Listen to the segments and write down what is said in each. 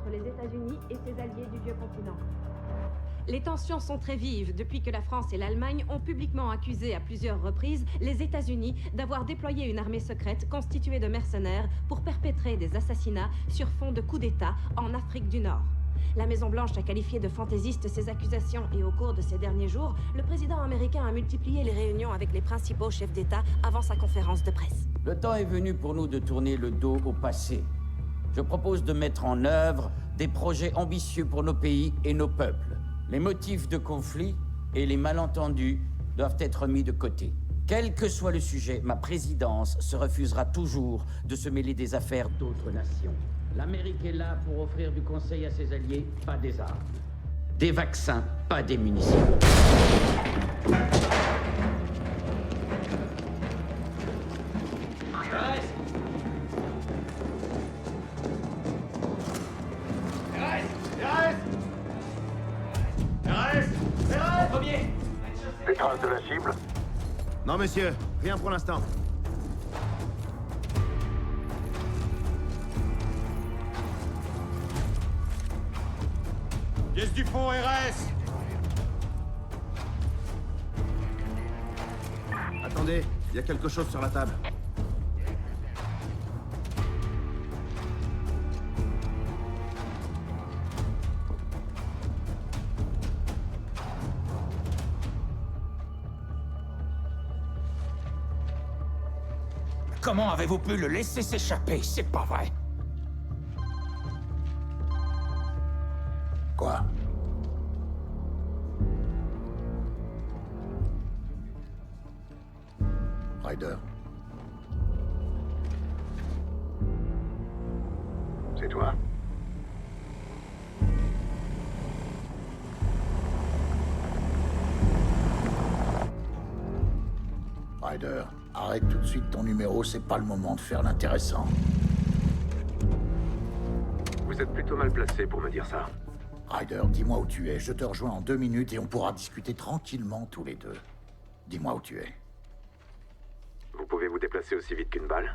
entre les États-Unis et ses alliés du vieux continent. Les tensions sont très vives depuis que la France et l'Allemagne ont publiquement accusé à plusieurs reprises les États-Unis d'avoir déployé une armée secrète constituée de mercenaires pour perpétrer des assassinats sur fond de coups d'État en Afrique du Nord. La Maison-Blanche a qualifié de fantaisistes ces accusations et au cours de ces derniers jours, le président américain a multiplié les réunions avec les principaux chefs d'État avant sa conférence de presse. Le temps est venu pour nous de tourner le dos au passé. Je propose de mettre en œuvre des projets ambitieux pour nos pays et nos peuples. Les motifs de conflit et les malentendus doivent être mis de côté. Quel que soit le sujet, ma présidence se refusera toujours de se mêler des affaires d'autres nations. L'Amérique est là pour offrir du conseil à ses alliés, pas des armes. Des vaccins, pas des munitions. Des traces de la cible? Non, monsieur. Rien pour l'instant. Pièce du fond, RS! Attendez, il y a quelque chose sur la table. Comment avez-vous pu le laisser s'échapper? C'est pas vrai. Quoi? Ryder. C'est toi? Ryder, arrête tout de suite ton numéro, c'est pas le moment de faire l'intéressant. Vous êtes plutôt mal placé pour me dire ça. Ryder, dis-moi où tu es. Je te rejoins en 2 minutes et on pourra discuter tranquillement tous les deux. Dis-moi où tu es. Vous pouvez vous déplacer aussi vite qu'une balle?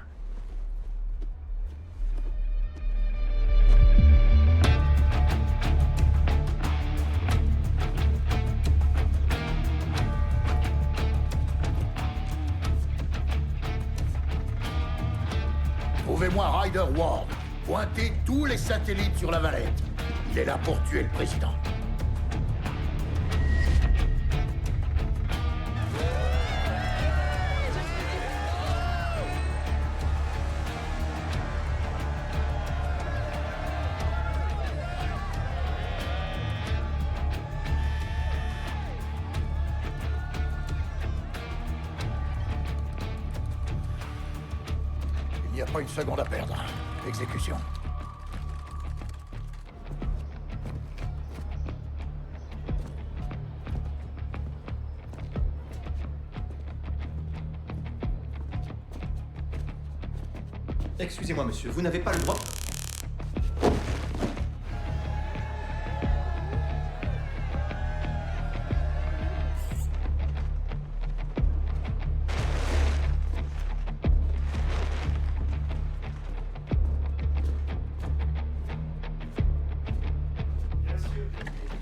Trouvez-moi Ryder Ward. Pointez tous les satellites sur la Valette. Il est là pour tuer le président. Il n'y a pas une seconde à perdre. Exécution. Excusez-moi, monsieur, vous n'avez pas le droit...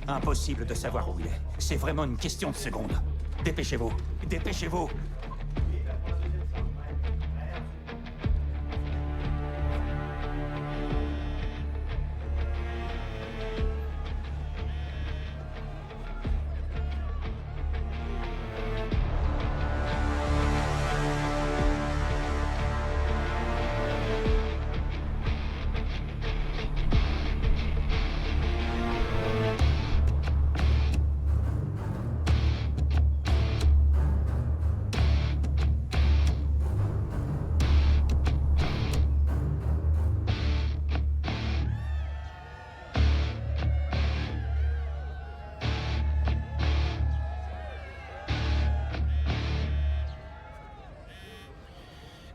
Impossible de savoir où il est. C'est vraiment une question de secondes. Dépêchez-vous. Dépêchez-vous.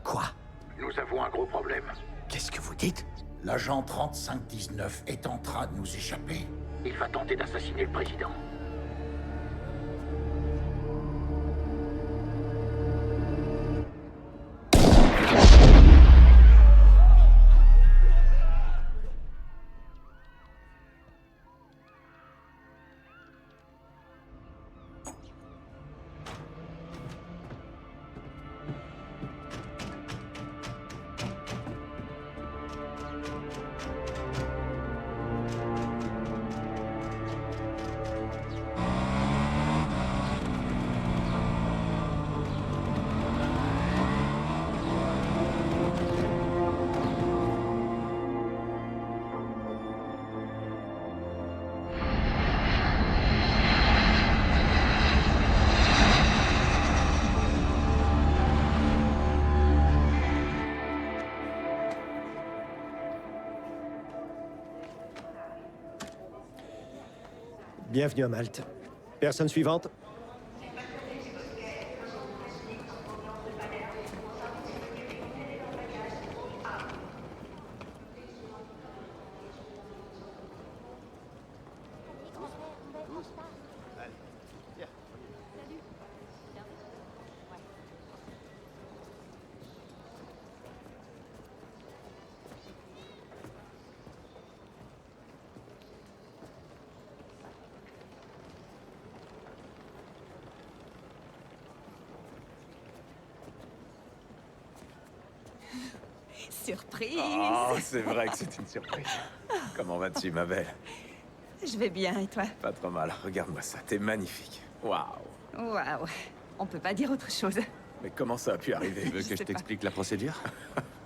Quoi? Nous avons un gros problème. Qu'est-ce que vous dites? L'agent 3519 est en train de nous échapper. Il va tenter d'assassiner le président. Bienvenue à Malte. Personne suivante? Surprise! Oh, c'est vrai que c'est une surprise. Comment vas-tu, ma belle? Je vais bien, et toi? Pas trop mal. Regarde-moi ça, t'es magnifique. Waouh. Waouh! On peut pas dire autre chose. Mais comment ça a pu arriver? Tu veux que je t'explique la procédure?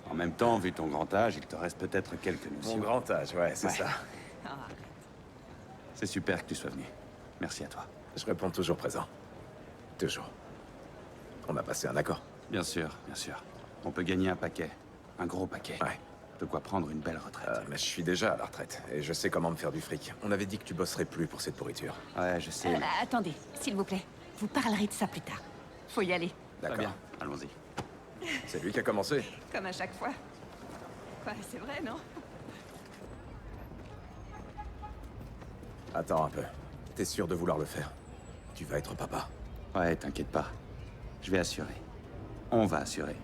En même temps, vu ton grand âge, il te reste peut-être quelques notions. Mon grand âge, ouais, c'est ça. Oh, C'est super que tu sois venu. Merci à toi. Je réponds toujours présent. Toujours. On a passé un accord. Bien sûr, bien sûr. On peut gagner un paquet. Un gros paquet. Ouais. De quoi prendre une belle retraite. Mais je suis déjà à la retraite, et je sais comment me faire du fric. On avait dit que tu bosserais plus pour cette pourriture. Ouais, je sais. attendez, s'il vous plaît. Vous parlerez de ça plus tard. Faut y aller. Très D'accord. bien, allons-y. C'est lui qui a commencé. Comme à chaque fois. Quoi, c'est vrai, non? Attends un peu. T'es sûr de vouloir le faire? Tu vas être papa. Ouais, t'inquiète pas. Je vais assurer. On va assurer.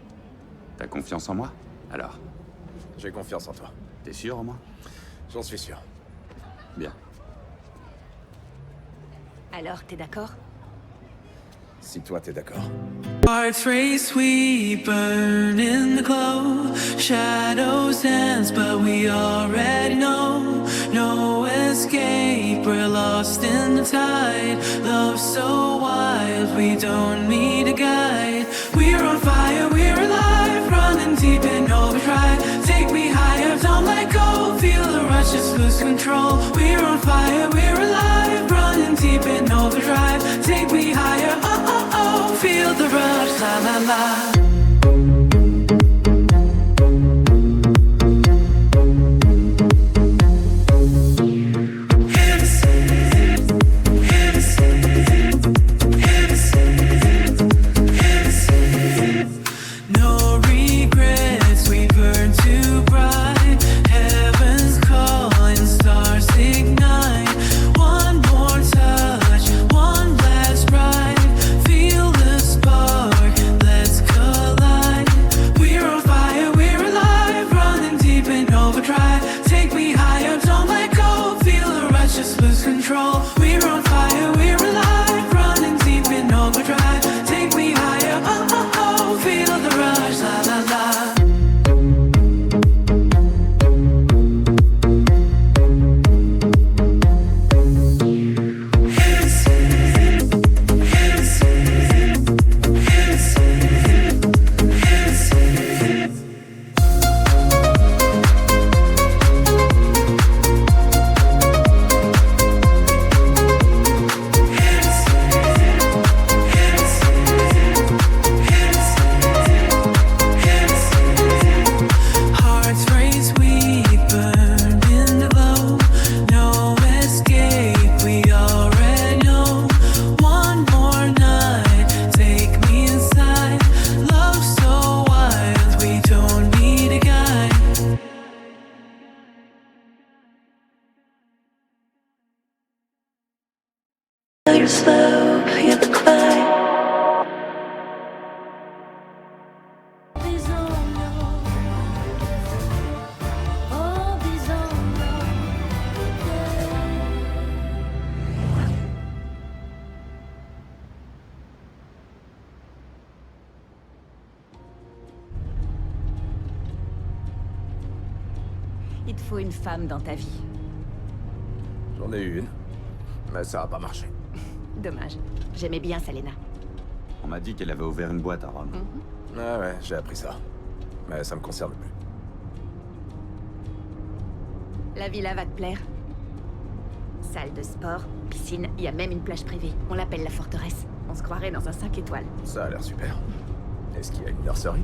T'as confiance en moi? Alors, J'ai confiance en toi. t'es sûr au moins? J'en suis sûr. Bien. Alors, t'es d'accord? Si toi t'es d'accord. Hearts race, we burn in the glow. Shadows dance, but we already know. No escape, we're lost in the tide. Love so wild, we don't need a guide. We're on fire, we're alive, running deep in overdrive. Take me higher, don't let go. Feel the rush, just lose control. We're on fire, we're alive, running deep in overdrive. Take me higher, oh oh oh. Feel the rush, la la la. Il te faut une femme dans ta vie. J'en ai eu une, mais ça a pas marché. Dommage. J'aimais bien Selena. On m'a dit qu'elle avait ouvert une boîte à Rome. Ah ouais, j'ai appris ça. Mais ça me concerne plus. La villa va te plaire. Salle de sport, piscine, il y a même une plage privée. On l'appelle la forteresse. On se croirait dans un 5 étoiles. Ça a l'air super. Est-ce qu'il y a une nurserie?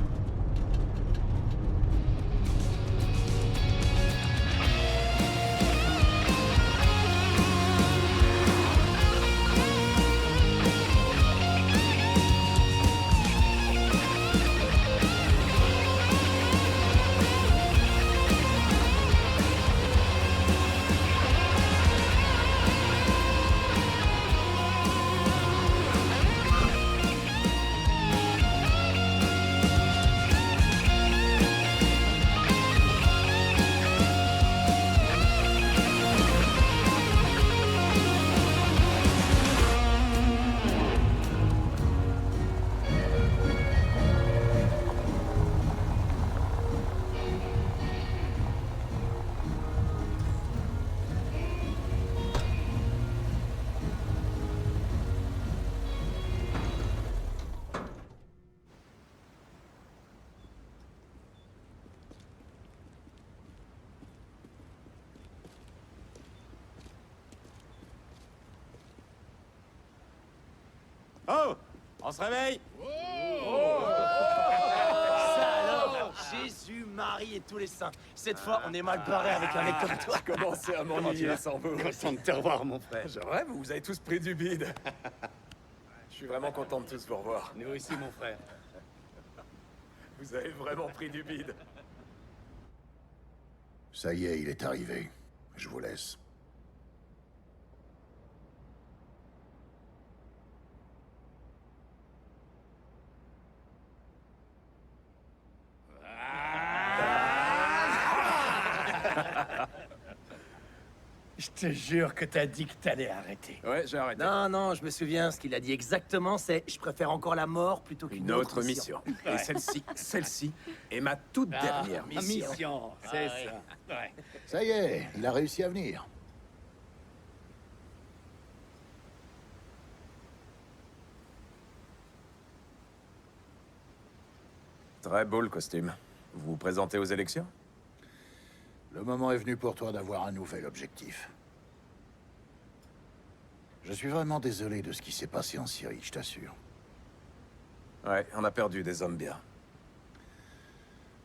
Oh! On se réveille? Ça alors, Jésus, Marie et tous les saints. Cette fois, on est mal barré avec un mec comme toi. Je commençais à m'ennuyer sans vous. Content de te revoir, mon frère. Je rêve, vous avez tous pris du bide. Je suis vraiment content de tous vous revoir. Nous aussi, mon frère. Vous avez vraiment pris du bide. Ça y est, il est arrivé. Je vous laisse. Je te jure que t'as dit que t'allais arrêter. Ouais, j'ai arrêté. Non, je me souviens, ce qu'il a dit exactement, c'est « Je préfère encore la mort plutôt qu'une Une autre mission. Et celle-ci est ma toute dernière mission. Mission, c'est ça. Ouais. Ça y est, il a réussi à venir. Très beau le costume. Vous vous présentez aux élections? Le moment est venu pour toi d'avoir un nouvel objectif. Je suis vraiment désolé de ce qui s'est passé en Syrie, je t'assure. Ouais, on a perdu des hommes bien.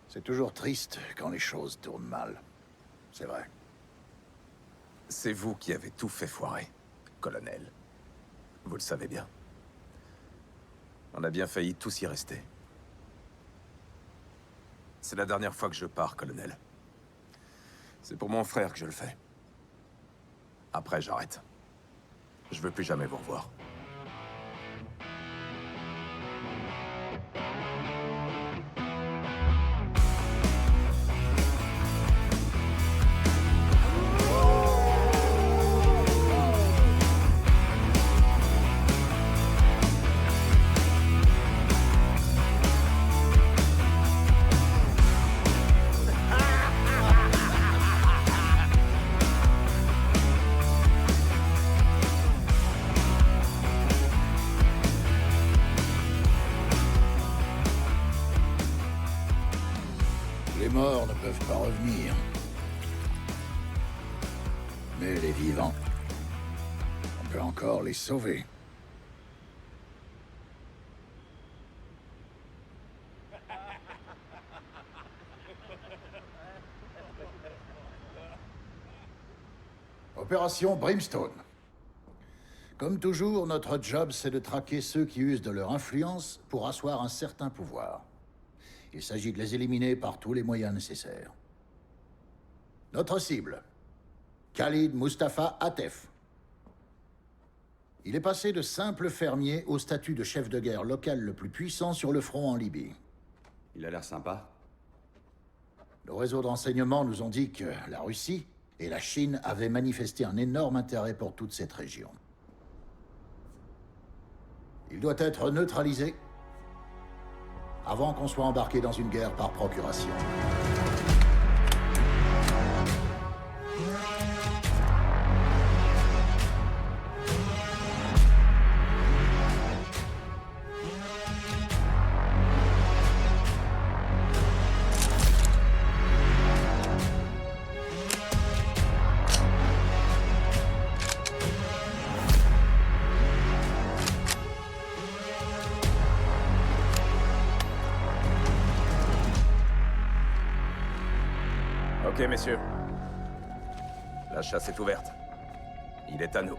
C'est toujours triste quand les choses tournent mal. C'est vrai. C'est vous qui avez tout fait foirer, colonel. Vous le savez bien. On a bien failli tous y rester. C'est la dernière fois que je pars, colonel. C'est pour mon frère que je le fais. Après, j'arrête. Je veux plus jamais vous revoir. Les morts ne peuvent pas revenir. Mais les vivants, on peut encore les sauver. Opération Brimstone. Comme toujours, notre job, c'est de traquer ceux qui usent de leur influence pour asseoir un certain pouvoir. Il s'agit de les éliminer par tous les moyens nécessaires. Notre cible, Khalid Mustafa Atef. Il est passé de simple fermier au statut de chef de guerre local le plus puissant sur le front en Libye. Il a l'air sympa. Nos réseaux de renseignement nous ont dit que la Russie et la Chine avaient manifesté un énorme intérêt pour toute cette région. Il doit être neutralisé avant qu'on soit embarqué dans une guerre par procuration. Ok, messieurs. La chasse est ouverte. Il est à nous.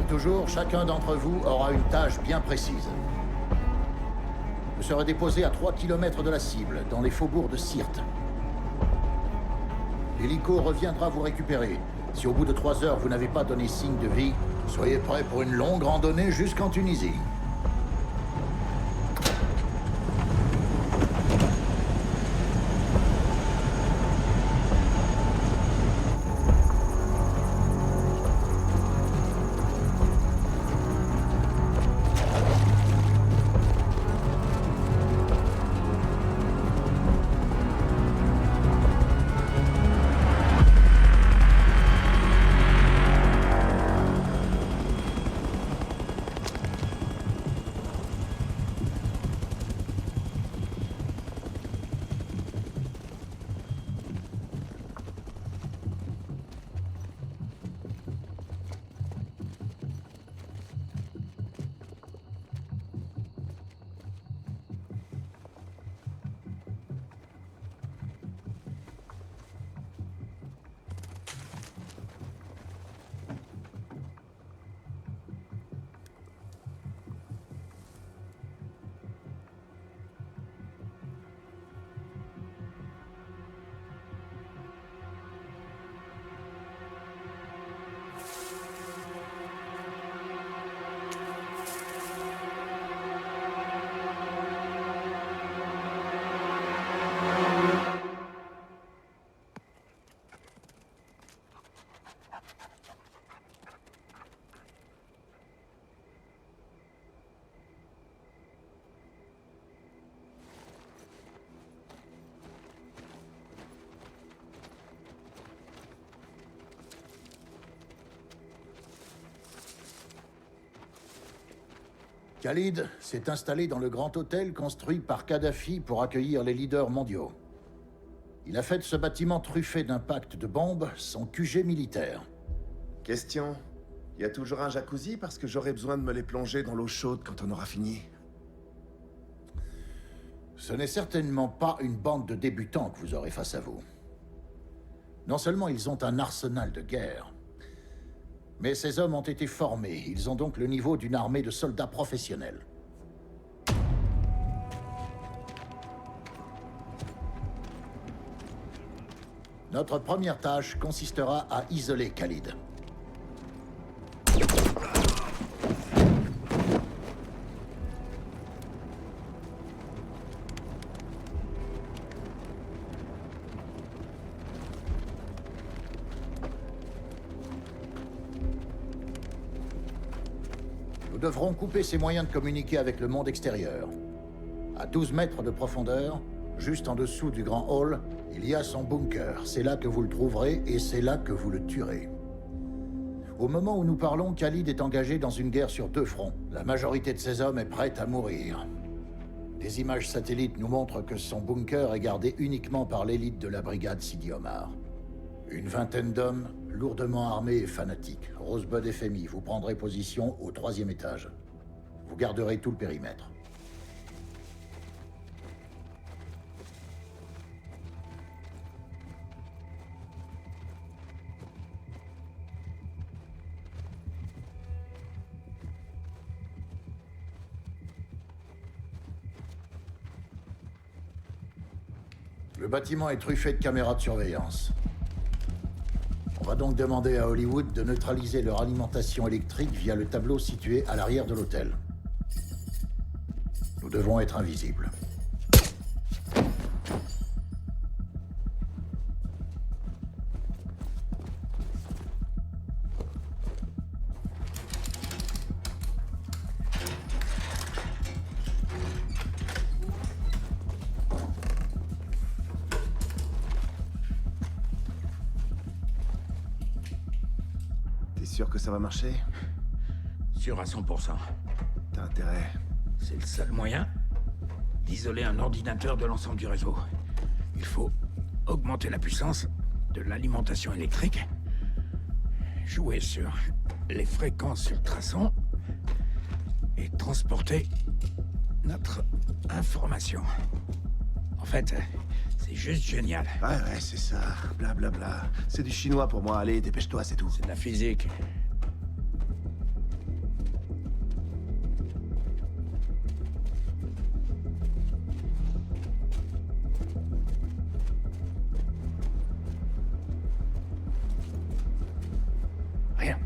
Toujours, chacun d'entre vous aura une tâche bien précise. Vous serez déposé à 3 km de la cible, dans les faubourgs de Sirte. L'hélico reviendra vous récupérer. Si au bout de 3 heures vous n'avez pas donné signe de vie, soyez prêts pour une longue randonnée jusqu'en Tunisie. Khalid s'est installé dans le grand hôtel construit par Kadhafi pour accueillir les leaders mondiaux. Il a fait de ce bâtiment truffé d'impacts de bombes son QG militaire. Question. Y a toujours un jacuzzi parce que j'aurais besoin de me les plonger dans l'eau chaude quand on aura fini. Ce n'est certainement pas une bande de débutants que vous aurez face à vous. Non seulement ils ont un arsenal de guerre, mais ces hommes ont été formés. Ils ont donc le niveau d'une armée de soldats professionnels. Notre première tâche consistera à isoler Khalid. Nous devrons couper ses moyens de communiquer avec le monde extérieur. À 12 mètres de profondeur, juste en dessous du grand hall, il y a son bunker. C'est là que vous le trouverez et c'est là que vous le tuerez. Au moment où nous parlons, Khalid est engagé dans une guerre sur 2 fronts. La majorité de ses hommes est prête à mourir. Des images satellites nous montrent que son bunker est gardé uniquement par l'élite de la brigade Sidi Omar. Une vingtaine d'hommes, lourdement armés et fanatiques. Rosebud FMI, vous prendrez position au 3e étage. Vous garderez tout le périmètre. Le bâtiment est truffé de caméras de surveillance. On va donc demander à Hollywood de neutraliser leur alimentation électrique via le tableau situé à l'arrière de l'hôtel. Nous devons être invisibles. Sûr que ça va marcher? Sûr à 100%. T'as intérêt. C'est le seul moyen d'isoler un ordinateur de l'ensemble du réseau. Il faut augmenter la puissance de l'alimentation électrique, jouer sur les fréquences ultrasons et transporter notre information. En fait, c'est juste génial. Ouais, c'est ça. Blablabla. C'est du chinois pour moi. Allez, dépêche-toi, c'est tout. C'est de la physique. Rien.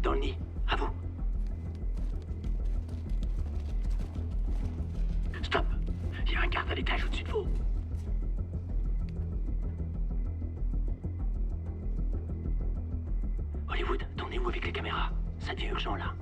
Dans le nid, à vous. Stop. Il y a un garde à l'étage au-dessus de vous. Hollywood, t'en es où avec les caméras? Ça devient urgent là.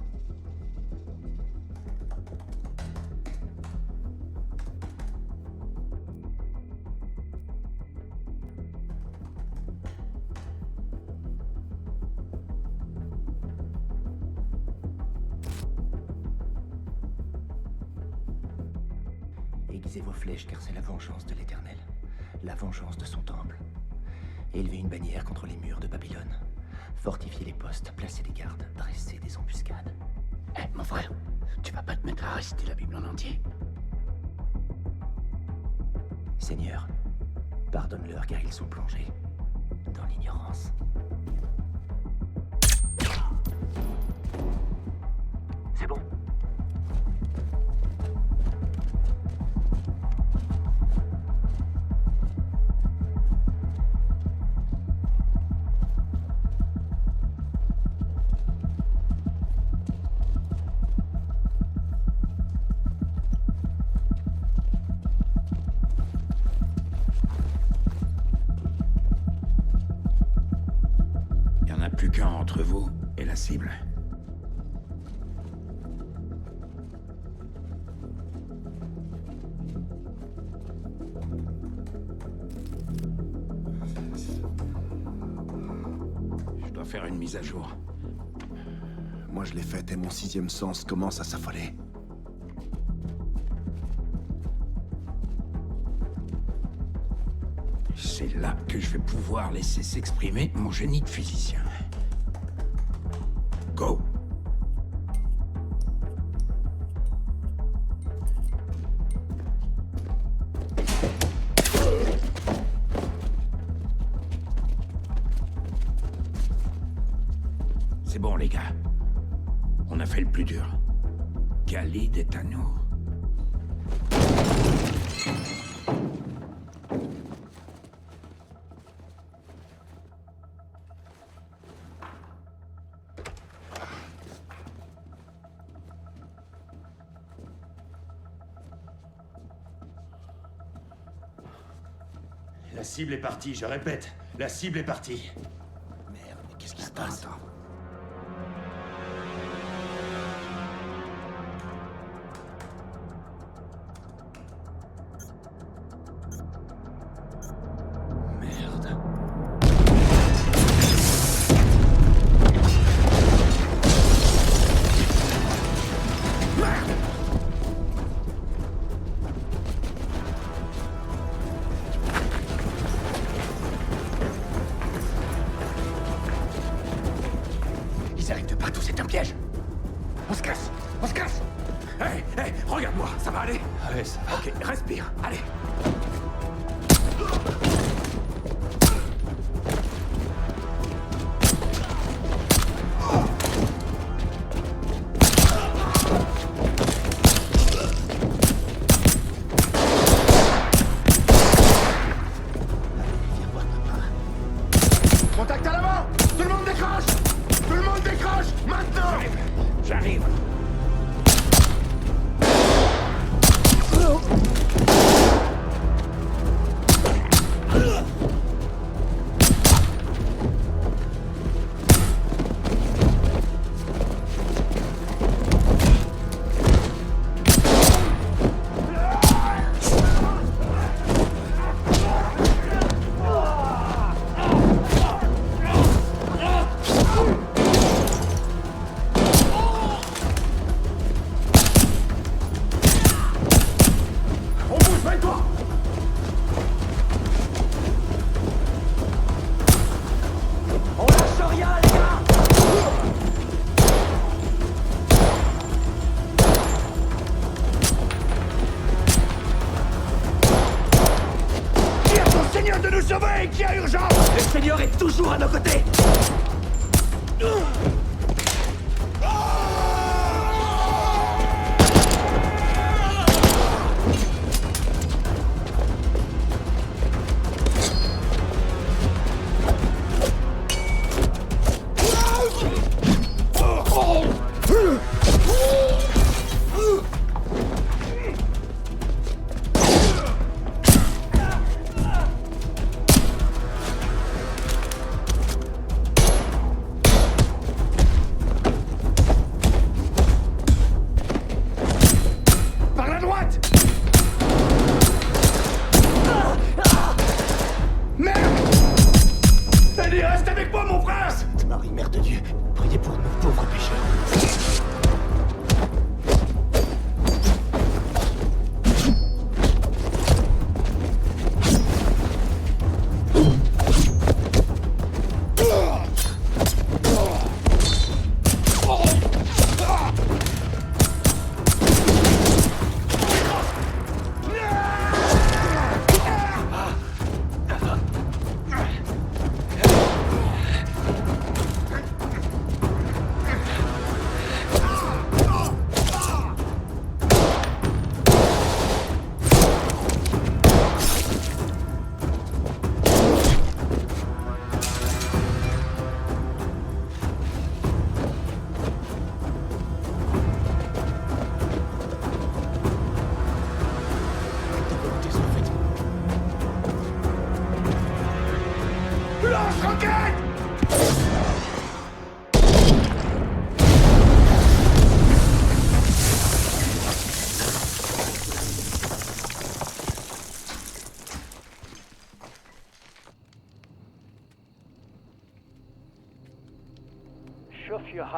Aiguisez vos flèches car c'est la vengeance de l'Éternel. La vengeance de son temple. Élevez une bannière contre les murs de Babylone. Fortifiez les postes, placez des gardes, dressez des embuscades. Mon frère, tu vas pas te mettre à réciter la Bible en entier? Seigneur, pardonne-leur car ils sont plongés dans l'ignorance. C'est bon. quelqu'un entre vous et la cible. Je dois faire une mise à jour. Moi, je l'ai faite et mon sixième sens commence à s'affoler. C'est là que je vais pouvoir laisser s'exprimer mon génie de physicien. Go! C'est bon, les gars. On a fait le plus dur. Khalid est à nous. La cible est partie, je répète. La cible est partie. Merde, mais qu'est-ce qui se passe? Merde. Ils arrivent de partout, c'est un piège. On se casse, on se casse. Hé, hé, regarde-moi, ça va aller? Ouais, ça va. Ok, respire, allez. Viens voir papa. Contact à l'avant! Tout le monde décroche! Tout le monde décroche! Maintenant! J'arrive. On bouge, mets-toi! On lâche rien, les gars! Dis à ton seigneur de nous sauver! Qu'il y a urgence! Le Seigneur est toujours à nos côtés!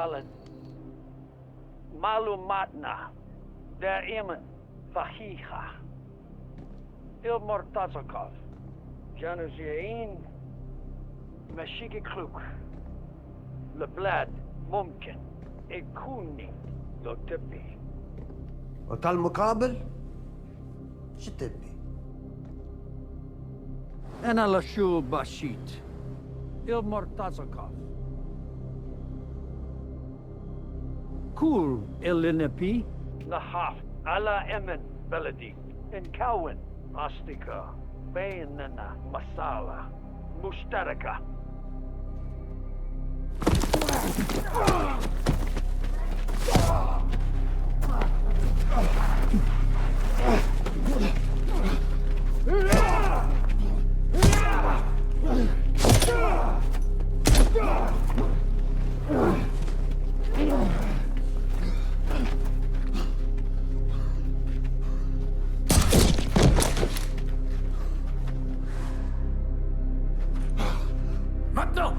Stalin. Malumatna. Daiman. Fahiha. Ilmortazakov. Januziain. Mashiki Kluk. Leblad. Mumkin. Ekuni. Lotepi. وتاع المقابل شو تبي؟ أنا لشو باشيت. Ilmortazakov. كول إلينبي. نحاف على أمن بلدي. نكون أصدقاء بيننا مسألة مشتركة. Maintenant!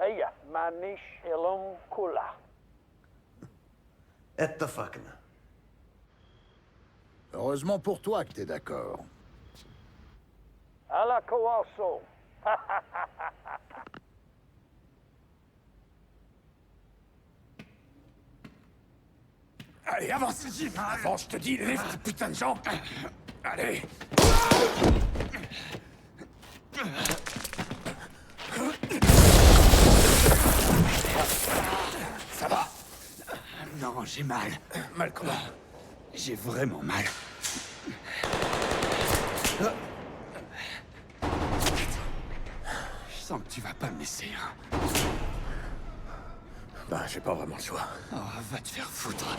هيا مانيش إلهم كلها. اتفقنا. Heureusement pour toi que t'es d'accord. على كواسو. Allez, avance! Avance, je te dis, lève tes putains de jambes! Allez! Ça va? Non, j'ai mal. Mal comment? J'ai vraiment mal. Je sens que tu vas pas me laisser, hein. Bah, j'ai pas vraiment le choix. Oh, va te faire foutre.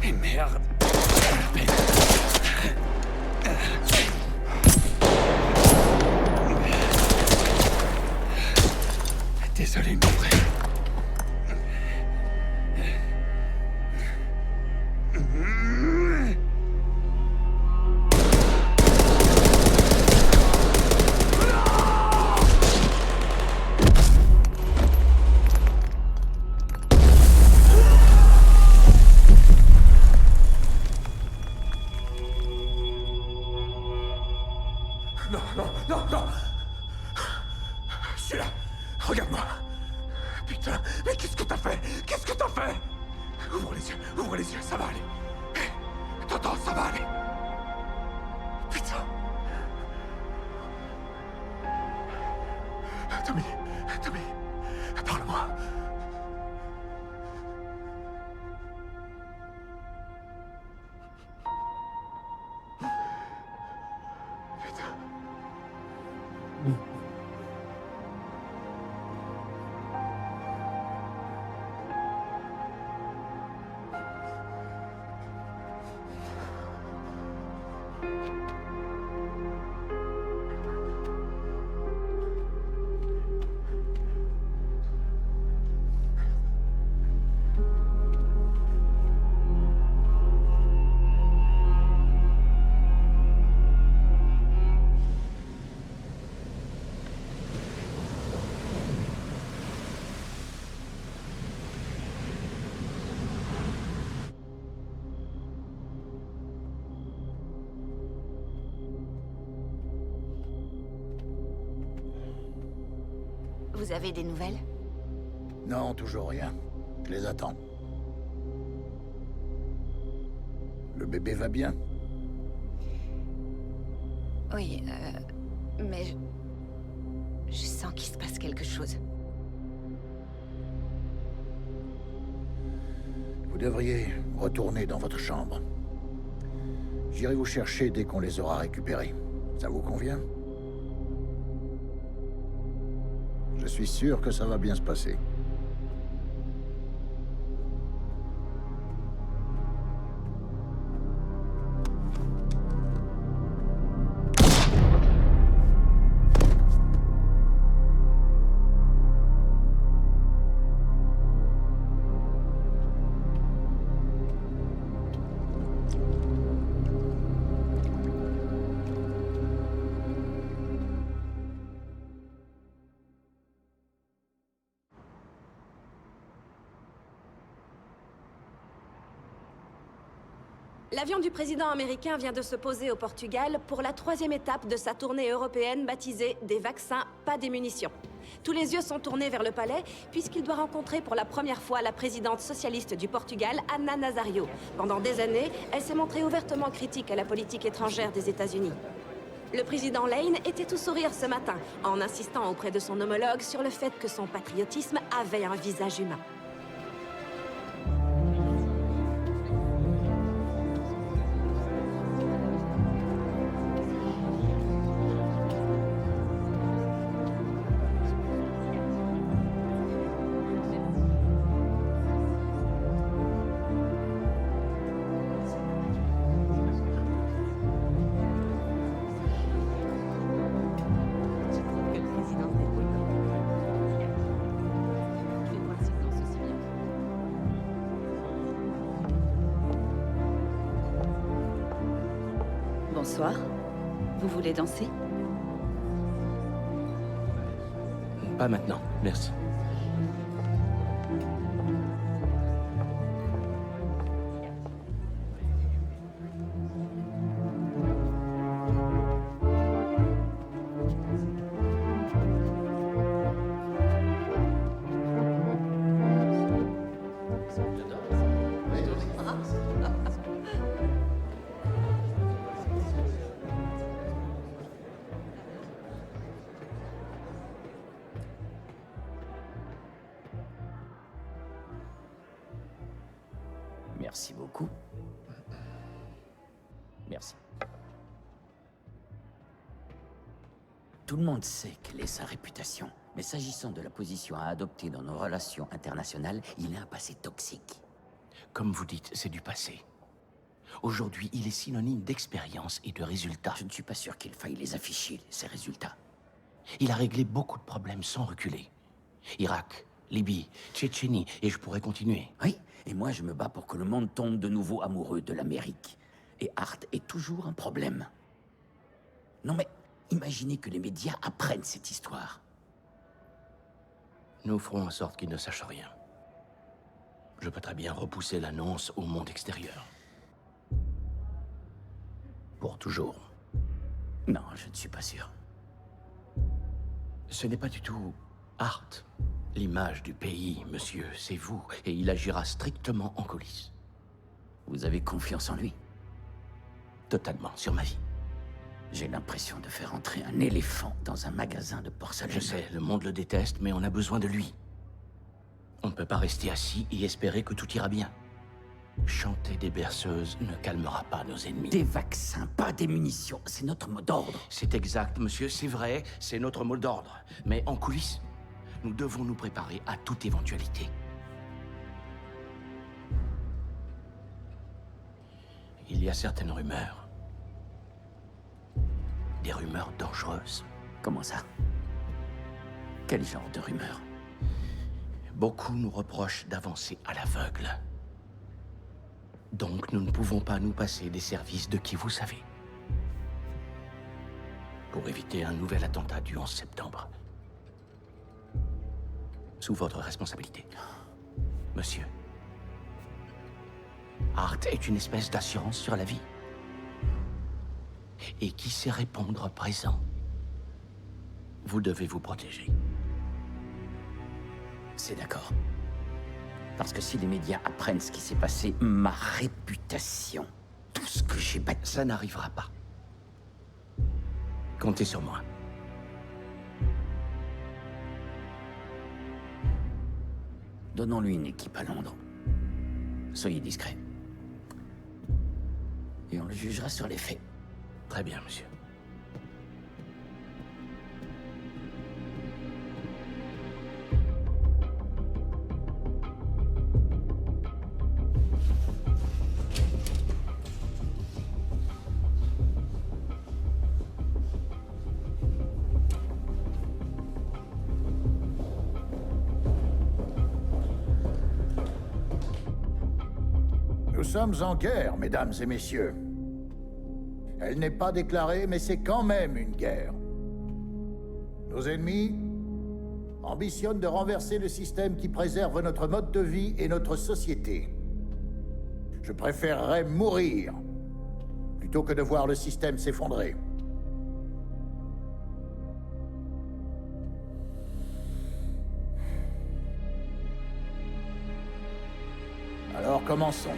Et merde. Désolé, mon frère. Non, non, non, non! Je suis là! Regarde-moi! Putain, mais qu'est-ce que t'as fait? Qu'est-ce que t'as fait? Ouvre les yeux, ça va aller. T'entends, ça va aller. Putain. Tommy, parle-moi. Putain. Vous avez des nouvelles? Non, toujours rien. Je les attends. Le bébé va bien? Oui, mais Je sens qu'il se passe quelque chose. Vous devriez retourner dans votre chambre. J'irai vous chercher dès qu'on les aura récupérés. Ça vous convient? Je suis sûr que ça va bien se passer. L'avion du président américain vient de se poser au Portugal pour la 3e étape de sa tournée européenne baptisée « Des vaccins, pas des munitions ». Tous les yeux sont tournés vers le palais, puisqu'il doit rencontrer pour la première fois la présidente socialiste du Portugal, Ana Nazario. Pendant des années, elle s'est montrée ouvertement critique à la politique étrangère des États-Unis. Le président Lane était tout sourire ce matin, en insistant auprès de son homologue sur le fait que son patriotisme avait un visage humain. Bonsoir. Vous voulez danser? Pas maintenant, merci. Merci beaucoup. Merci. Tout le monde sait quelle est sa réputation. Mais s'agissant de la position à adopter dans nos relations internationales, il a un passé toxique. Comme vous dites, c'est du passé. Aujourd'hui, il est synonyme d'expérience et de résultats. Je ne suis pas sûr qu'il faille les afficher, ces résultats. Il a réglé beaucoup de problèmes sans reculer. Irak, Libye, Tchétchénie, et je pourrais continuer. Oui, et moi je me bats pour que le monde tombe de nouveau amoureux de l'Amérique. Et Hart est toujours un problème. Non mais, imaginez que les médias apprennent cette histoire. Nous ferons en sorte qu'ils ne sachent rien. Je peux très bien repousser l'annonce au monde extérieur. Pour toujours. Non, je ne suis pas sûr. Ce n'est pas du tout Hart. L'image du pays, monsieur, c'est vous, et il agira strictement en coulisses. Vous avez confiance en lui? Totalement, sur ma vie. J'ai l'impression de faire entrer un éléphant dans un magasin de porcelaine. Je sais, le monde le déteste, mais on a besoin de lui. On ne peut pas rester assis et espérer que tout ira bien. Chanter des berceuses ne calmera pas nos ennemis. Des vaccins, pas des munitions, c'est notre mot d'ordre. C'est exact, monsieur, c'est vrai, c'est notre mot d'ordre. Mais en coulisses, nous devons nous préparer à toute éventualité. Il y a certaines rumeurs. Des rumeurs dangereuses. Comment ça? Quel genre de rumeurs? Beaucoup nous reprochent d'avancer à l'aveugle. Donc nous ne pouvons pas nous passer des services de qui vous savez. Pour éviter un nouvel attentat du 11 septembre. Sous votre responsabilité. Monsieur. Hart est une espèce d'assurance sur la vie. Et qui sait répondre présent. Vous devez vous protéger. C'est d'accord. Parce que si les médias apprennent ce qui s'est passé, ma réputation, tout ce que j'ai bâti... Ça n'arrivera pas. Comptez sur moi. Donnons-lui une équipe à Londres. Soyez discret. Et on le jugera sur les faits. Très bien, monsieur. Nous sommes en guerre, mesdames et messieurs. Elle n'est pas déclarée, mais c'est quand même une guerre. Nos ennemis ambitionnent de renverser le système qui préserve notre mode de vie et notre société. Je préférerais mourir plutôt que de voir le système s'effondrer. Alors commençons.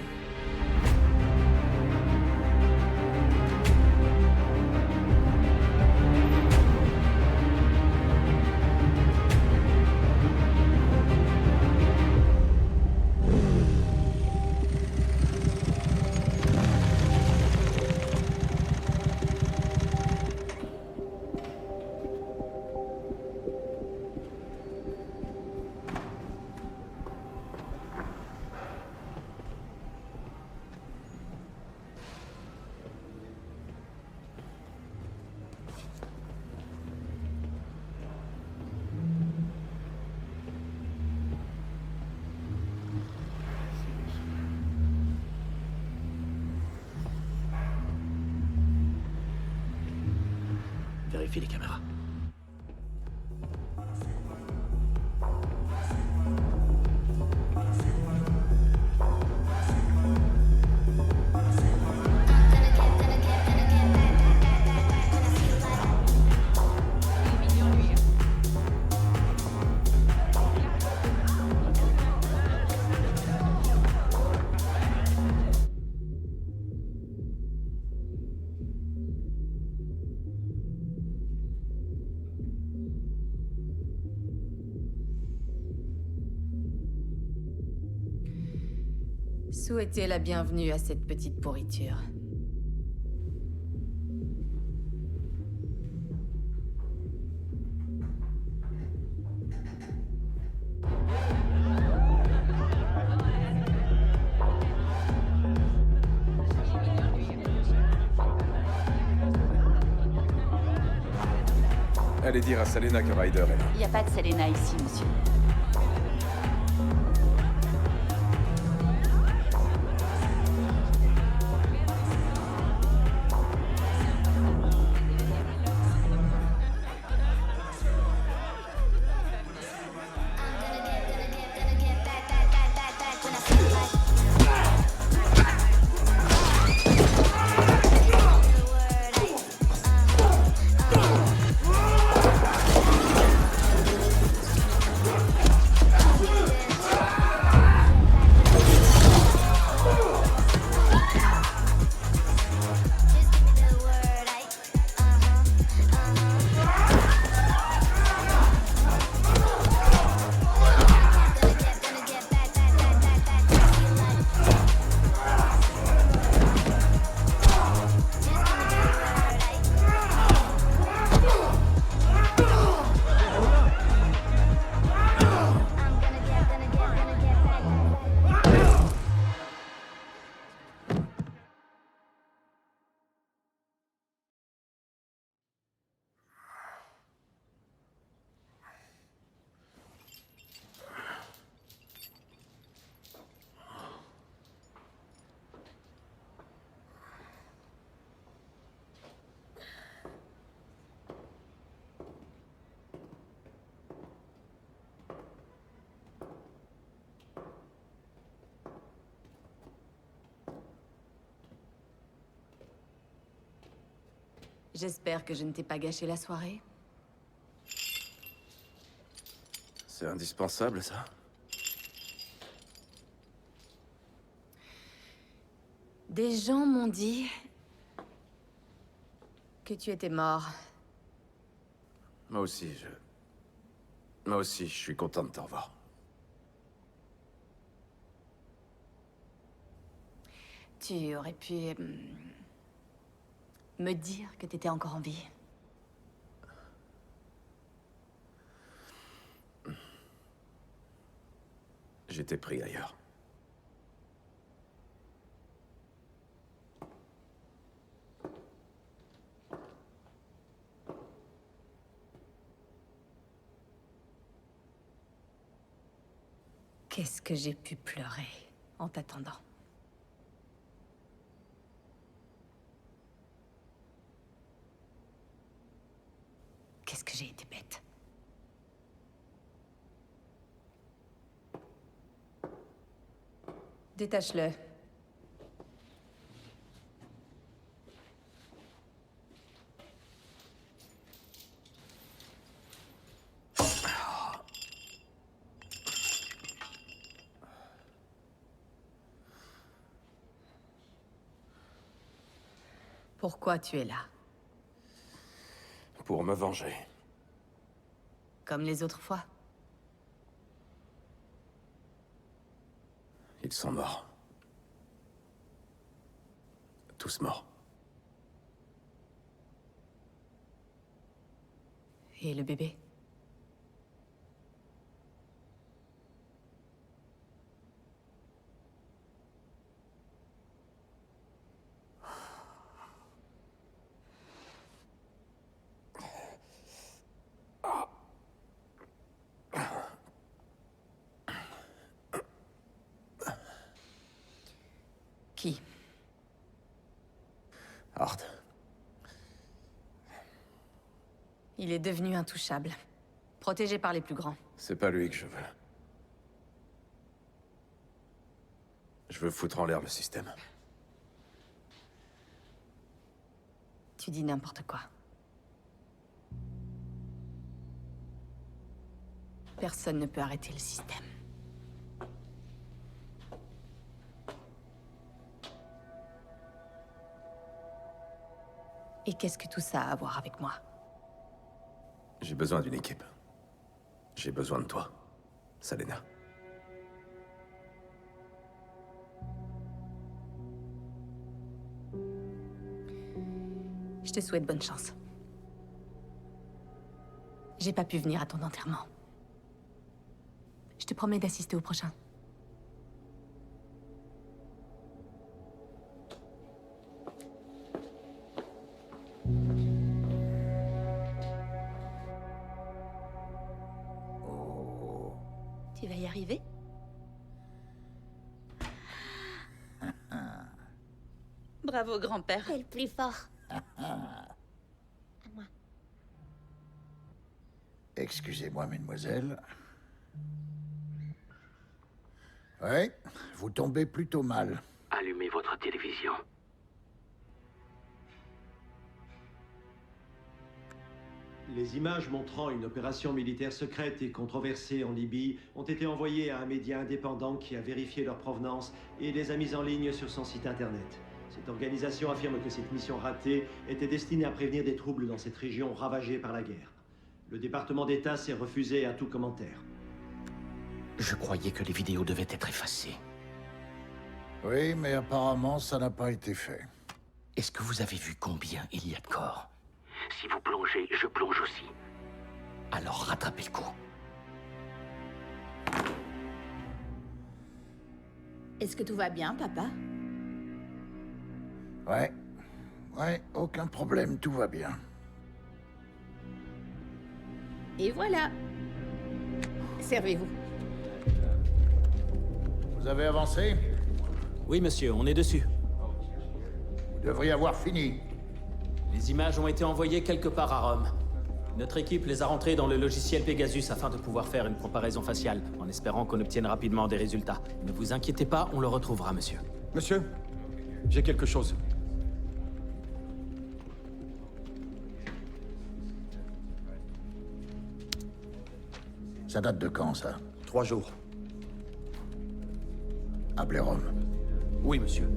Vérifie les caméras. Souhaitez la bienvenue à cette petite pourriture. Allez dire à Selena que Ryder est là. Il n'y a pas de Selena ici, monsieur. J'espère que je ne t'ai pas gâché la soirée. C'est indispensable, ça? Des gens m'ont dit que tu étais mort. Moi aussi, je suis content de te revoir. Tu aurais pu... me dire que t'étais encore en vie. J'étais pris ailleurs. Qu'est-ce que j'ai pu pleurer en t'attendant? Qu'est-ce que j'ai été bête. Détache-le. Pourquoi tu es là? Pour me venger. Comme les autres fois. Ils sont morts. Tous morts. Et le bébé? Qui? Hart. Il est devenu intouchable. Protégé par les plus grands. C'est pas lui que je veux. Je veux foutre en l'air le système. Tu dis n'importe quoi. Personne ne peut arrêter le système. Et qu'est-ce que tout ça a à voir avec moi? J'ai besoin d'une équipe. J'ai besoin de toi, Salena. Je te souhaite bonne chance. J'ai pas pu venir à ton enterrement. Je te promets d'assister au prochain. Tu vas y arriver? Bravo, grand-père. T'es le plus fort. Excusez-moi, mesdemoiselles. Ouais, vous tombez plutôt mal. Allumez votre télévision. Les images montrant une opération militaire secrète et controversée en Libye ont été envoyées à un média indépendant qui a vérifié leur provenance et les a mises en ligne sur son site internet. Cette organisation affirme que cette mission ratée était destinée à prévenir des troubles dans cette région ravagée par la guerre. Le département d'État s'est refusé à tout commentaire. Je croyais que les vidéos devaient être effacées. Oui, mais apparemment, ça n'a pas été fait. Est-ce que vous avez vu combien il y a de corps? Si vous plongez, je plonge aussi. Alors rattrapez le coup. Est-ce que tout va bien, papa? Ouais, aucun problème, tout va bien. Et voilà. Servez-vous. Vous avez avancé? Oui, monsieur, on est dessus. Vous devriez avoir fini. Les images ont été envoyées quelque part à Rome. Notre équipe les a rentrées dans le logiciel Pegasus afin de pouvoir faire une comparaison faciale, en espérant qu'on obtienne rapidement des résultats. Ne vous inquiétez pas, on le retrouvera, monsieur. Monsieur, j'ai quelque chose. Ça date de quand, ça? 3 jours. Appelez Rome. Oui, monsieur.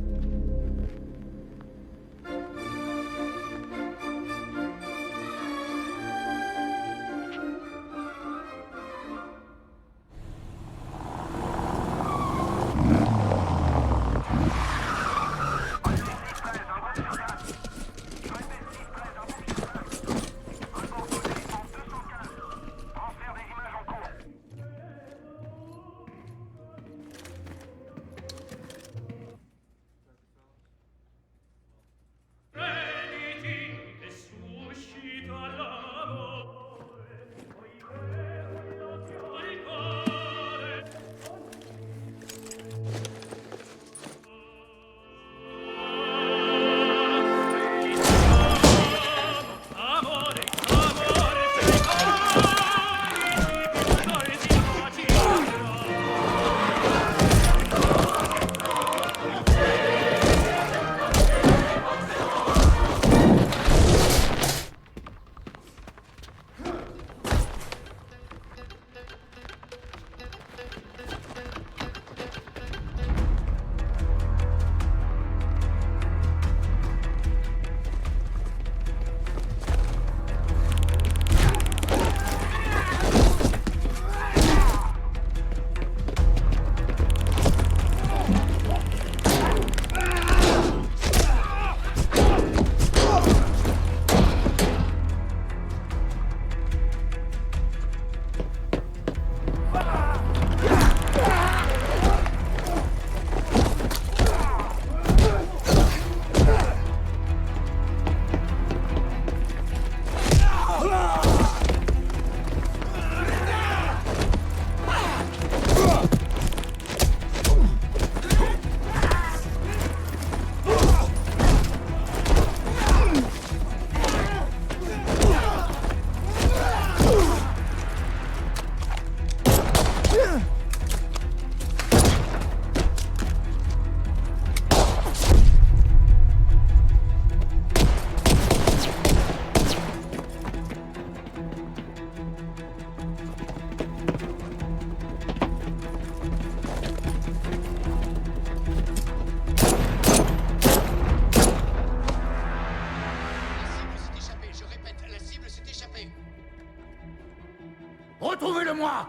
moi!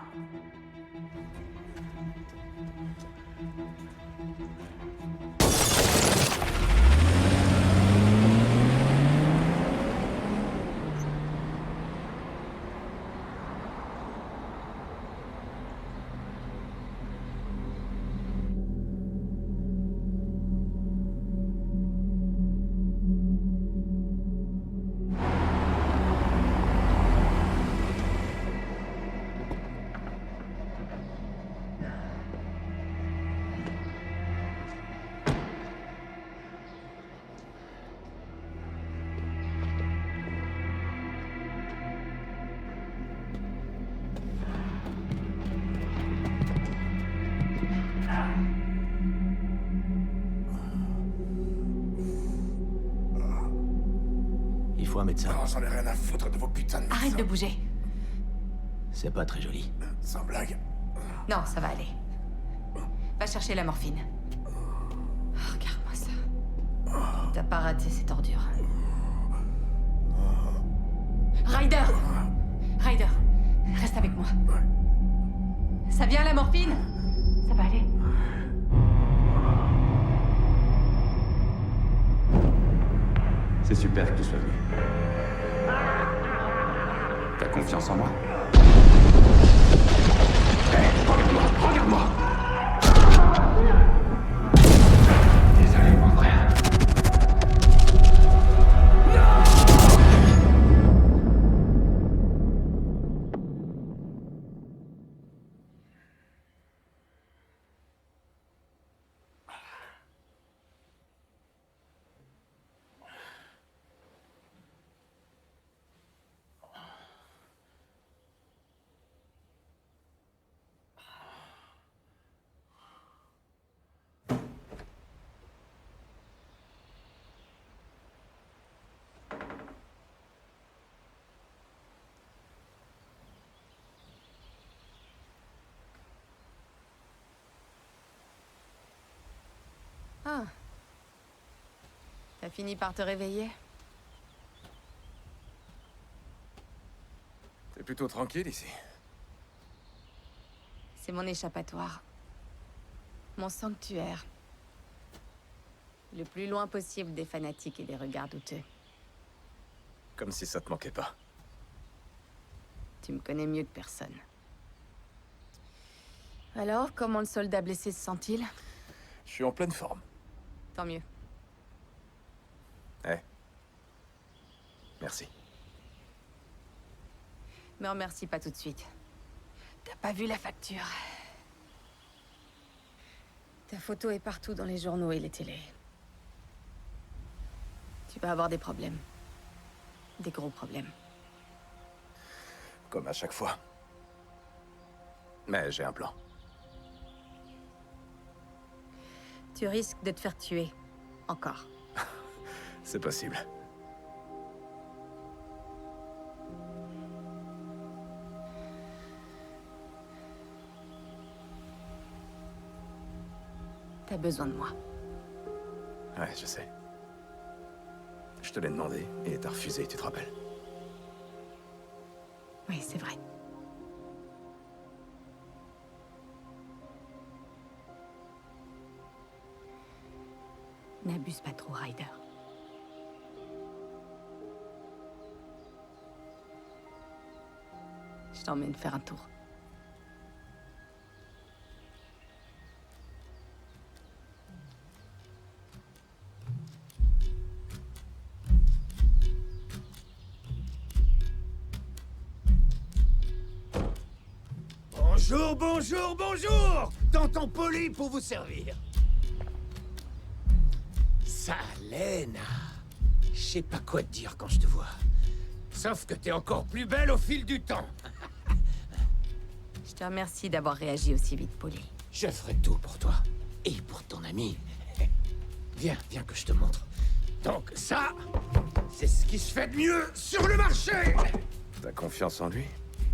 Il faut un médecin. Non, j'en ai rien à foutre de vos putains de médecins. Arrête de bouger. C'est pas très joli. Sans blague. Non, ça va aller. Va chercher la morphine. Oh, regarde-moi ça. T'as pas raté cette ordure. Ryder! Ryder, reste avec moi. Ça vient la morphine? Ça va aller. C'est super que tu sois venu. T'as confiance en moi? Hey, regarde-moi, regarde-moi! Désolé, mon frère. Ah. T'as fini par te réveiller? T'es plutôt tranquille ici. C'est mon échappatoire. Mon sanctuaire. Le plus loin possible des fanatiques et des regards douteux. Comme si ça te manquait pas. Tu me connais mieux que personne. Alors, comment le soldat blessé se sent-il? Je suis en pleine forme. Tant mieux. Eh. Merci. Me remercie pas tout de suite. T'as pas vu la facture? Ta photo est partout dans les journaux et les télés. Tu vas avoir des problèmes. Des gros problèmes. Comme à chaque fois. Mais j'ai un plan. Tu risques de te faire tuer. Encore. C'est possible. T'as besoin de moi. Ouais, je sais. Je te l'ai demandé et t'as refusé, tu te rappelles? Oui, c'est vrai. N'abuse pas trop, Ryder. Je t'emmène faire un tour. Bonjour, bonjour, bonjour! Tonton Poli pour vous servir. Salena, je sais pas quoi te dire quand je te vois. Sauf que t'es encore plus belle au fil du temps. Je te remercie d'avoir réagi aussi vite, Poli. Je ferai tout pour toi. Et pour ton ami. Viens, viens que je te montre. Donc ça, c'est ce qui se fait de mieux sur le marché! T'as confiance en lui?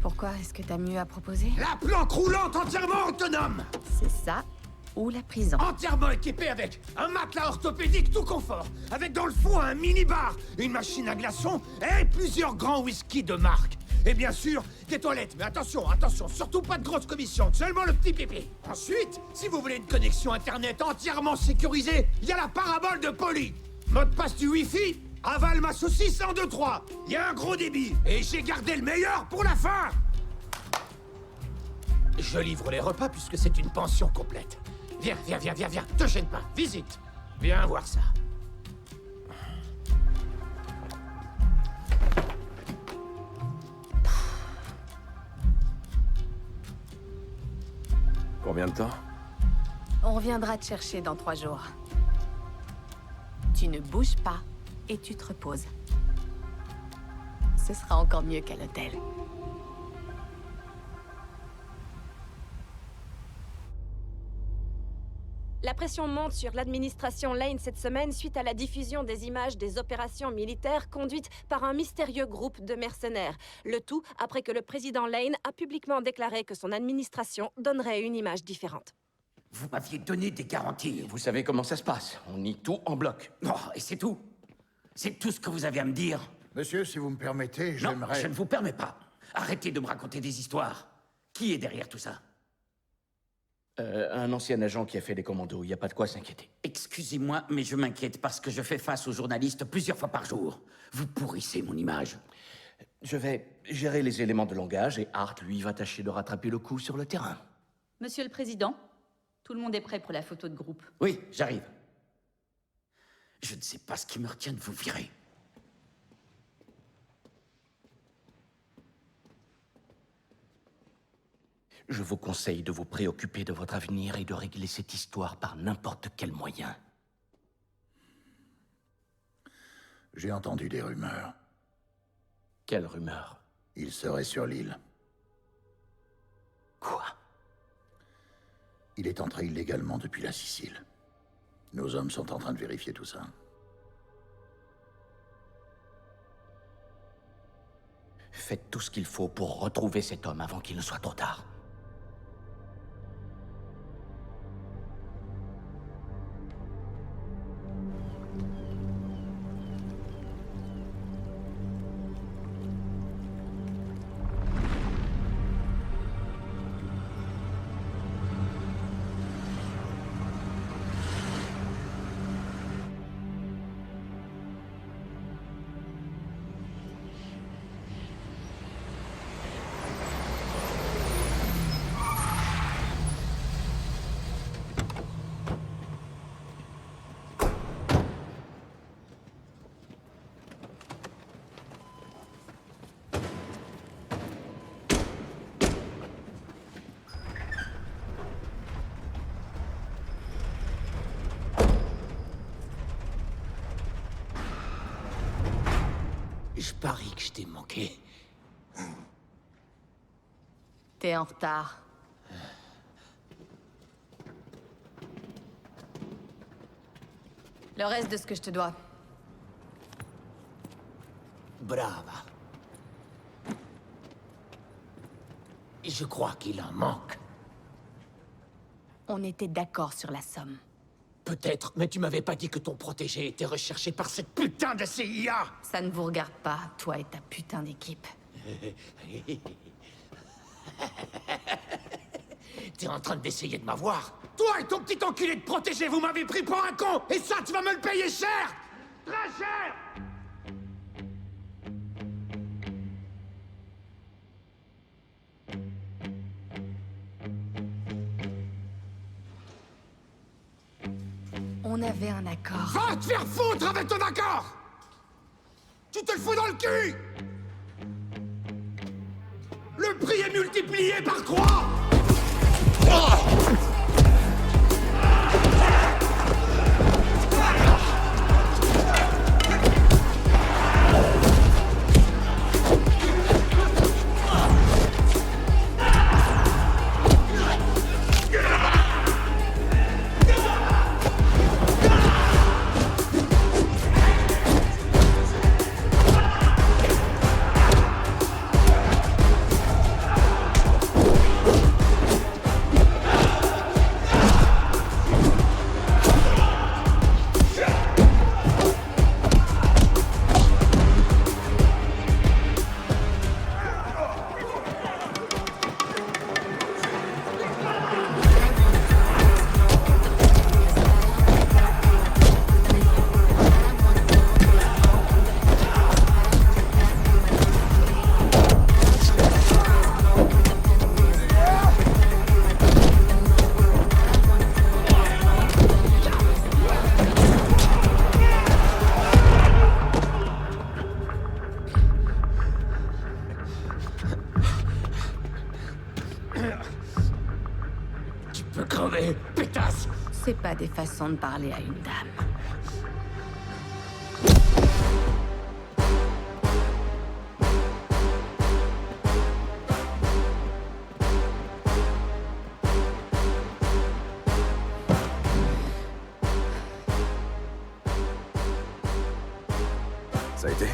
Pourquoi est-ce que t'as mieux à proposer? La planque roulante entièrement autonome! C'est ça, ou la prison. Entièrement équipée avec un matelas orthopédique tout confort, avec dans le fond un mini-bar, une machine à glaçons et plusieurs grands whisky de marque. Et bien sûr, des toilettes. Mais attention, attention, surtout pas de grosses commissions, seulement le petit pipi. Ensuite, si vous voulez une connexion Internet entièrement sécurisée, il y a la parabole de Poly. Mot de passe du Wi-Fi, avale ma saucisse en 2-3. Il y a un gros débit, et j'ai gardé le meilleur pour la fin. Je livre les repas puisque c'est une pension complète. Viens, viens, viens, viens, viens, te gêne pas, visite. Viens voir ça. Combien de temps? On reviendra te chercher dans 3 jours. Tu ne bouges pas et tu te reposes. Ce sera encore mieux qu'à l'hôtel. La pression monte sur l'administration Lane cette semaine suite à la diffusion des images des opérations militaires conduites par un mystérieux groupe de mercenaires. Le tout après que le président Lane a publiquement déclaré que son administration donnerait une image différente. Vous m'aviez donné des garanties. Vous savez comment ça se passe. On nie tout en bloc. Oh, et c'est tout? C'est tout ce que vous avez à me dire? Monsieur, si vous me permettez, Non, j'aimerais... je ne vous permets pas. Arrêtez de me raconter des histoires. Qui est derrière tout ça? Un ancien agent qui a fait les commandos. Il n'y a pas de quoi s'inquiéter. Excusez-moi, mais je m'inquiète parce que je fais face aux journalistes plusieurs fois par jour. Vous pourrissez mon image. Je vais gérer les éléments de langage et Hart, lui, va tâcher de rattraper le coup sur le terrain. Monsieur le Président, tout le monde est prêt pour la photo de groupe. Oui, j'arrive. Je ne sais pas ce qui me retient de vous virer. Je vous conseille de vous préoccuper de votre avenir et de régler cette histoire par n'importe quel moyen. J'ai entendu des rumeurs. Quelle rumeur? Il serait sur l'île. Quoi? Il est entré illégalement depuis la Sicile. Nos hommes sont en train de vérifier tout ça. Faites tout ce qu'il faut pour retrouver cet homme avant qu'il ne soit trop tard. Je parie que je t'ai manqué. T'es en retard. Le reste de ce que je te dois. Brava. Je crois qu'il en manque. On était d'accord sur la somme. Peut-être, mais tu m'avais pas dit que ton protégé était recherché par cette putain de CIA. Ça ne vous regarde pas, toi et ta putain d'équipe. T'es en train d'essayer de m'avoir? Toi et ton petit enculé de protégé, vous m'avez pris pour un con. Et ça, tu vas me le payer cher. Très cher. On avait un accord. Va te faire foutre avec ton accord! Tu te le fous dans le cul! Le prix est multiplié par 3! Tu peux crever, pétasse! C'est pas des façons de parler à une dame. Ça a été?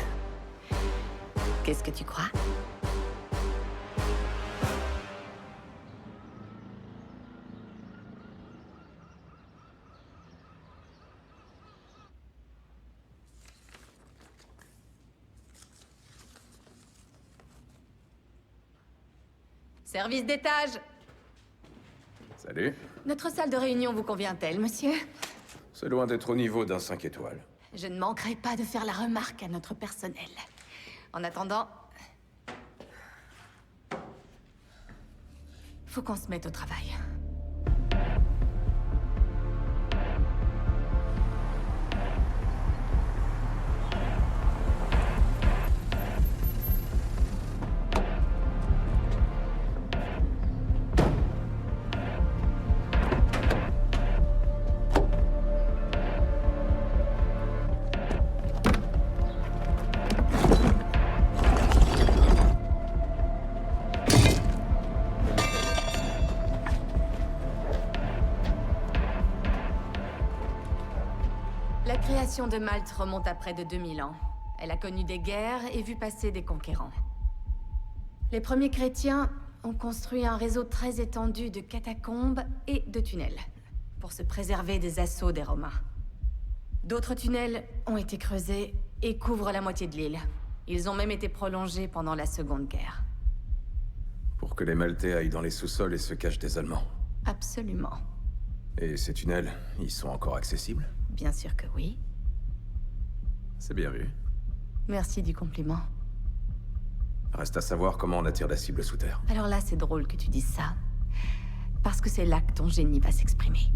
Qu'est-ce que tu crois? Service d'étage. Salut. Notre salle de réunion vous convient-elle, monsieur? C'est loin d'être au niveau d'un 5 étoiles. Je ne manquerai pas de faire la remarque à notre personnel. En attendant... faut qu'on se mette au travail. La création de Malte remonte à près de 2000 ans. Elle a connu des guerres et vu passer des conquérants. Les premiers chrétiens ont construit un réseau très étendu de catacombes et de tunnels pour se préserver des assauts des Romains. D'autres tunnels ont été creusés et couvrent la moitié de l'île. Ils ont même été prolongés pendant la Seconde Guerre. Pour que les Maltais aillent dans les sous-sols et se cachent des Allemands. Absolument. Et ces tunnels, ils sont encore accessibles? Bien sûr que oui. C'est bien vu. Merci du compliment. Reste à savoir comment on attire la cible sous terre. Alors là, c'est drôle que tu dises ça. Parce que c'est là que ton génie va s'exprimer.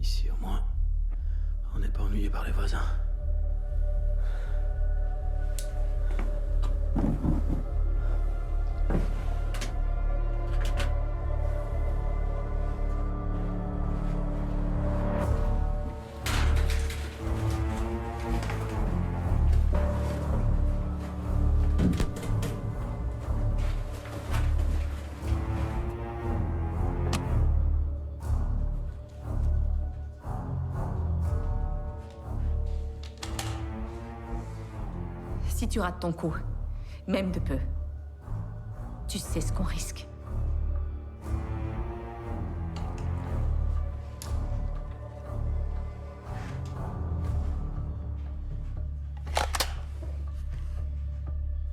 Ici, au moins, on n'est pas ennuyé par les voisins. Si tu rates ton coup, même de peu, tu sais ce qu'on risque.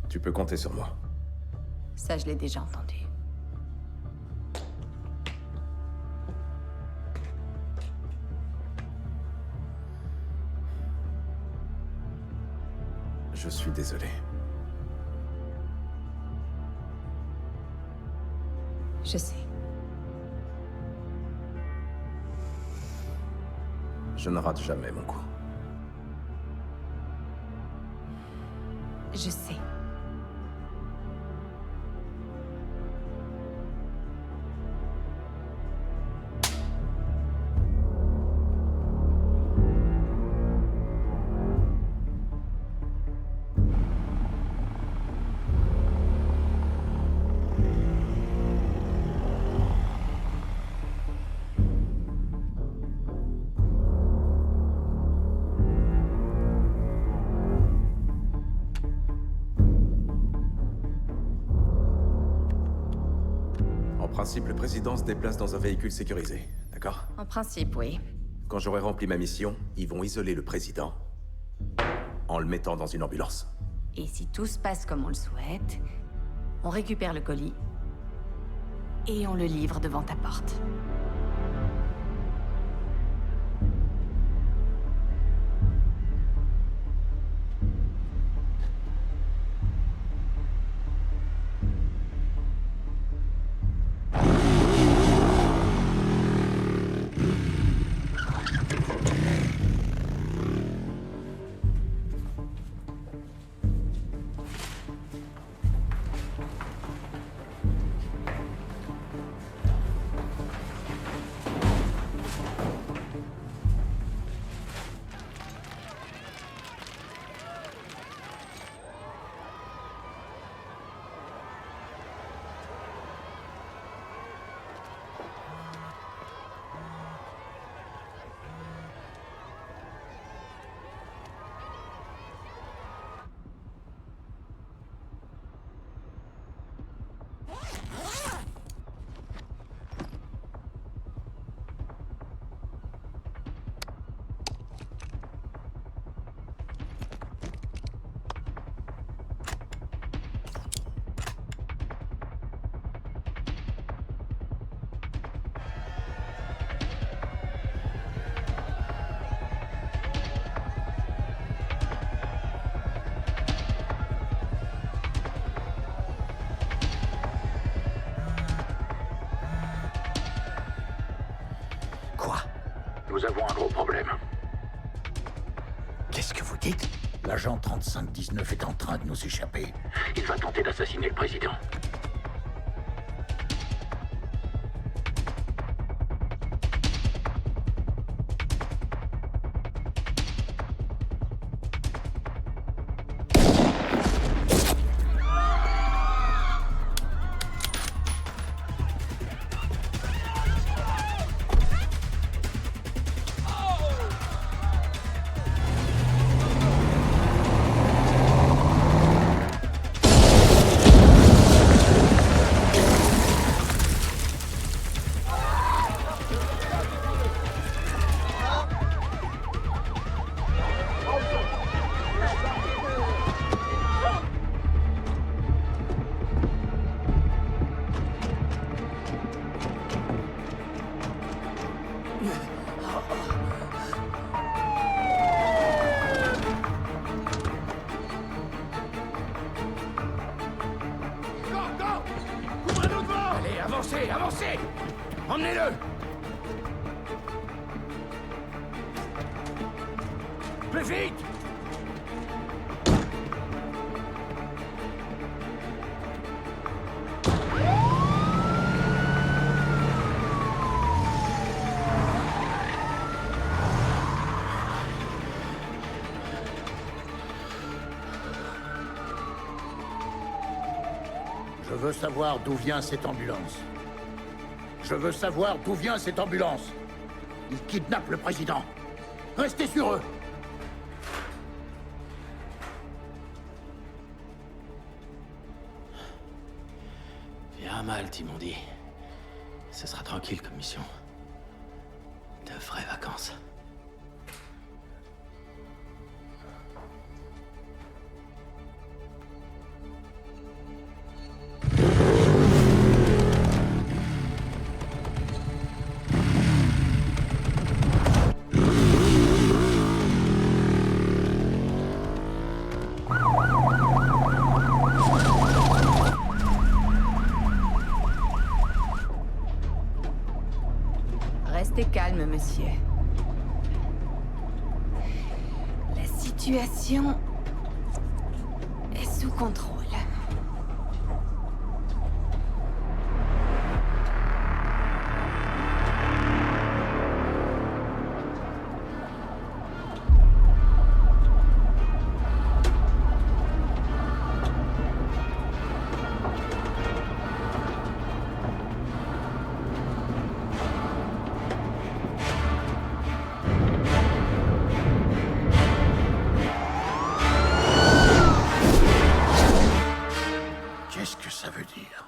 Tu peux compter sur moi. Ça, je l'ai déjà entendu. Je suis désolé. Je sais. Je ne rate jamais mon coup. Je sais. En principe, le président se déplace dans un véhicule sécurisé, d'accord? En principe, oui. Quand j'aurai rempli ma mission, ils vont isoler le président en le mettant dans une ambulance. Et si tout se passe comme on le souhaite, on récupère le colis et on le livre devant ta porte. Nous avons un gros problème. Qu'est-ce que vous dites? L'agent 3519 est en train de nous échapper. Il va tenter d'assassiner le président. Allez, avancez, avancez! Emmenez-le! Plus vite! Je veux savoir d'où vient cette ambulance. Je veux savoir d'où vient cette ambulance. Ils kidnappent le président. Restez sur eux. Viens mal, Timondi. Ce sera tranquille comme mission. De vraies vacances. Restez calme, monsieur. La situation est sous contrôle. Qu'est-ce que ça veut dire?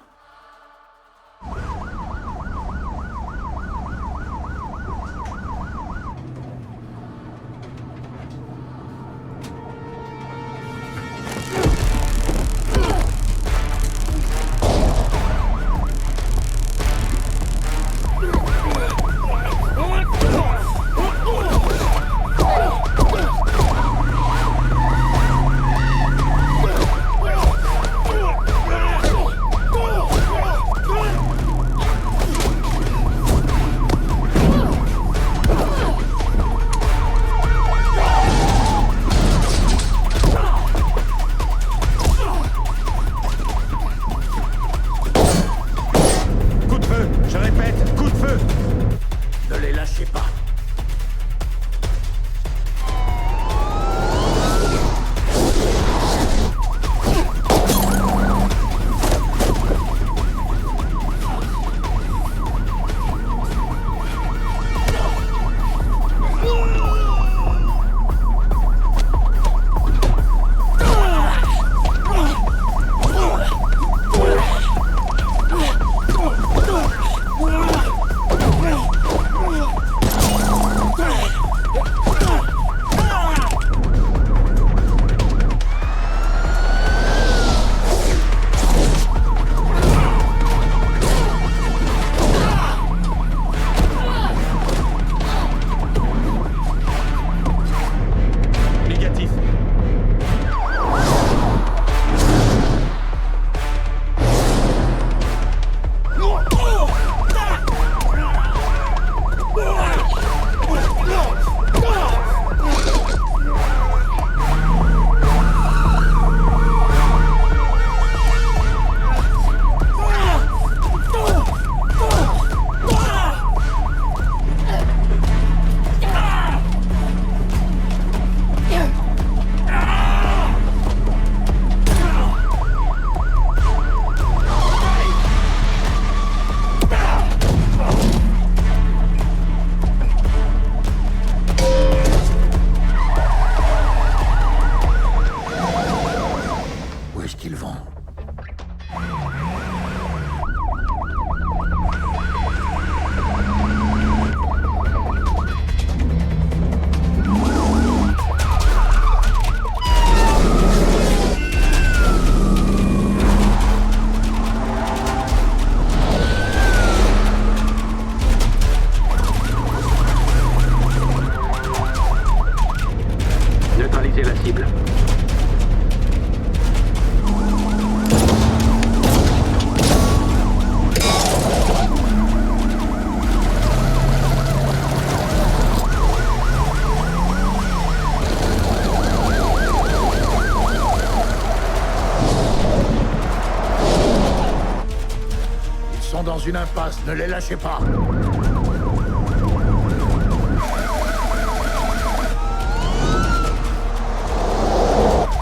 Dans une impasse, ne les lâchez pas.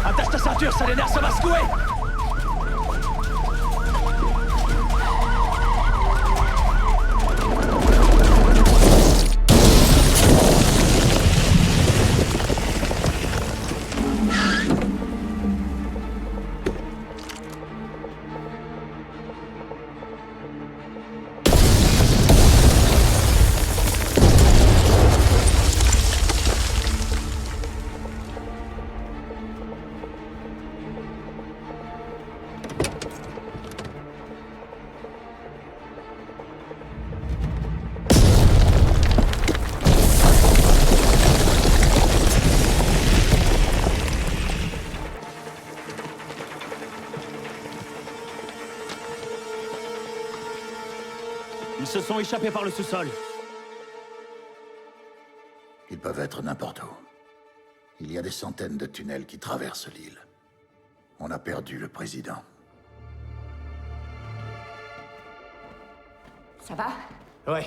Attache ta ceinture, ça les nerfs, ça va secouer. Ils se sont échappés par le sous-sol. peuvent être n'importe où. Il y a des centaines de tunnels qui traversent l'île. On a perdu le président. Ça va? Ouais.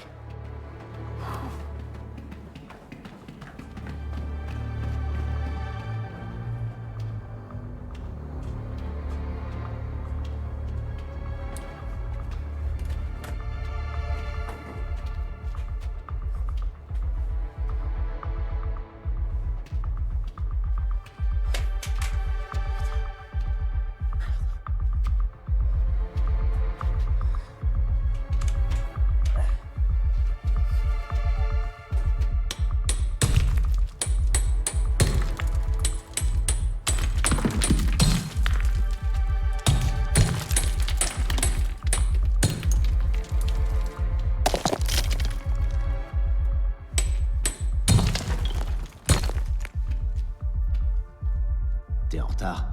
T'es en retard.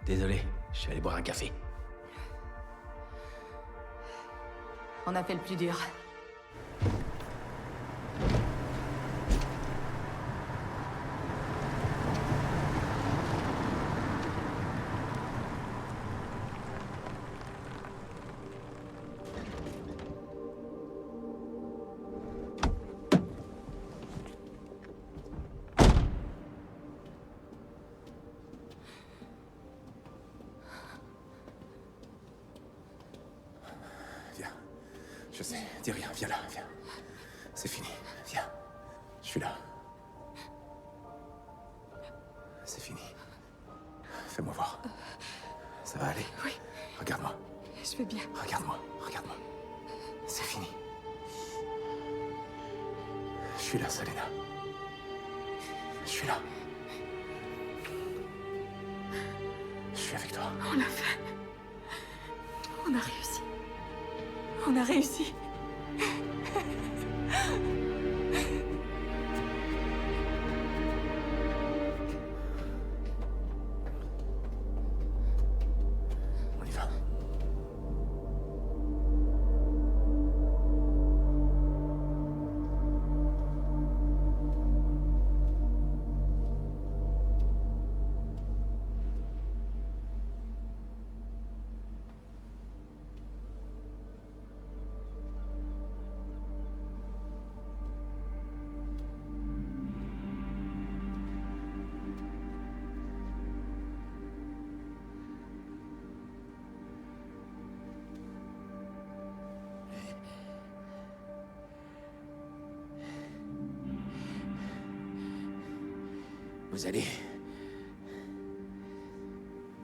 Désolé, je suis allé boire un café. On a fait le plus dur. Je sais, dis rien, viens là, viens. C'est fini, viens. Je suis là. C'est fini. Fais-moi voir. Ça va aller? Oui. Regarde-moi. Je vais bien. Regarde-moi, regarde-moi. C'est fini. Je suis là, Selena. Je suis là. Je suis avec toi. On l'a fait. On a réussi. On a réussi. On y va.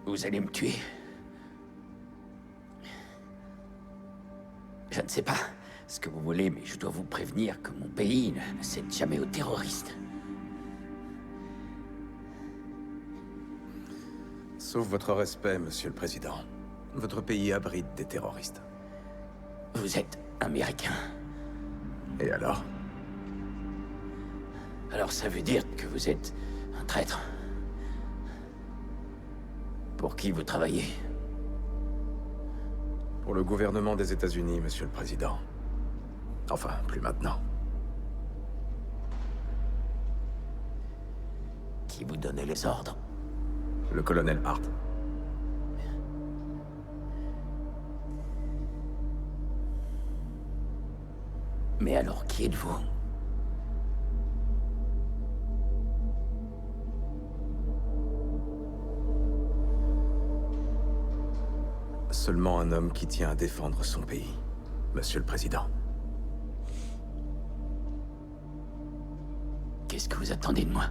Vous allez me tuer. Je ne sais pas ce que vous voulez, mais je dois vous prévenir que mon pays ne cède jamais aux terroristes. Sauf votre respect, monsieur le président. Votre pays abrite des terroristes. Vous êtes américain. Et alors? Alors ça veut dire que vous êtes un traître. Pour qui vous travaillez? Pour le gouvernement des États-Unis, monsieur le président. Enfin, plus maintenant. Qui vous donnait les ordres? Le colonel Hart. Mais alors, qui êtes-vous? Seulement un homme qui tient à défendre son pays, monsieur le président. Qu'est-ce que vous attendez de moi?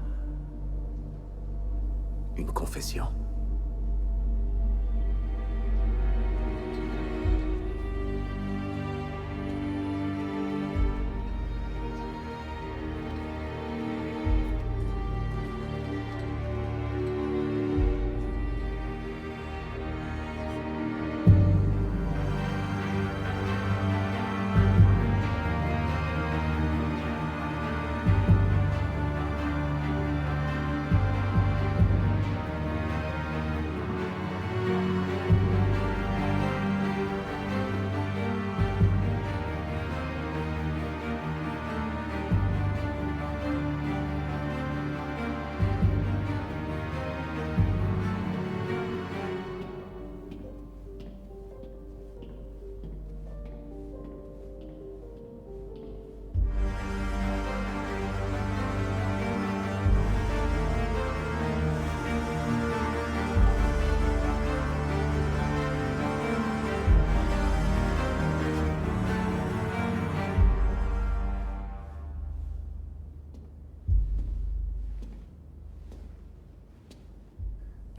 Une confession.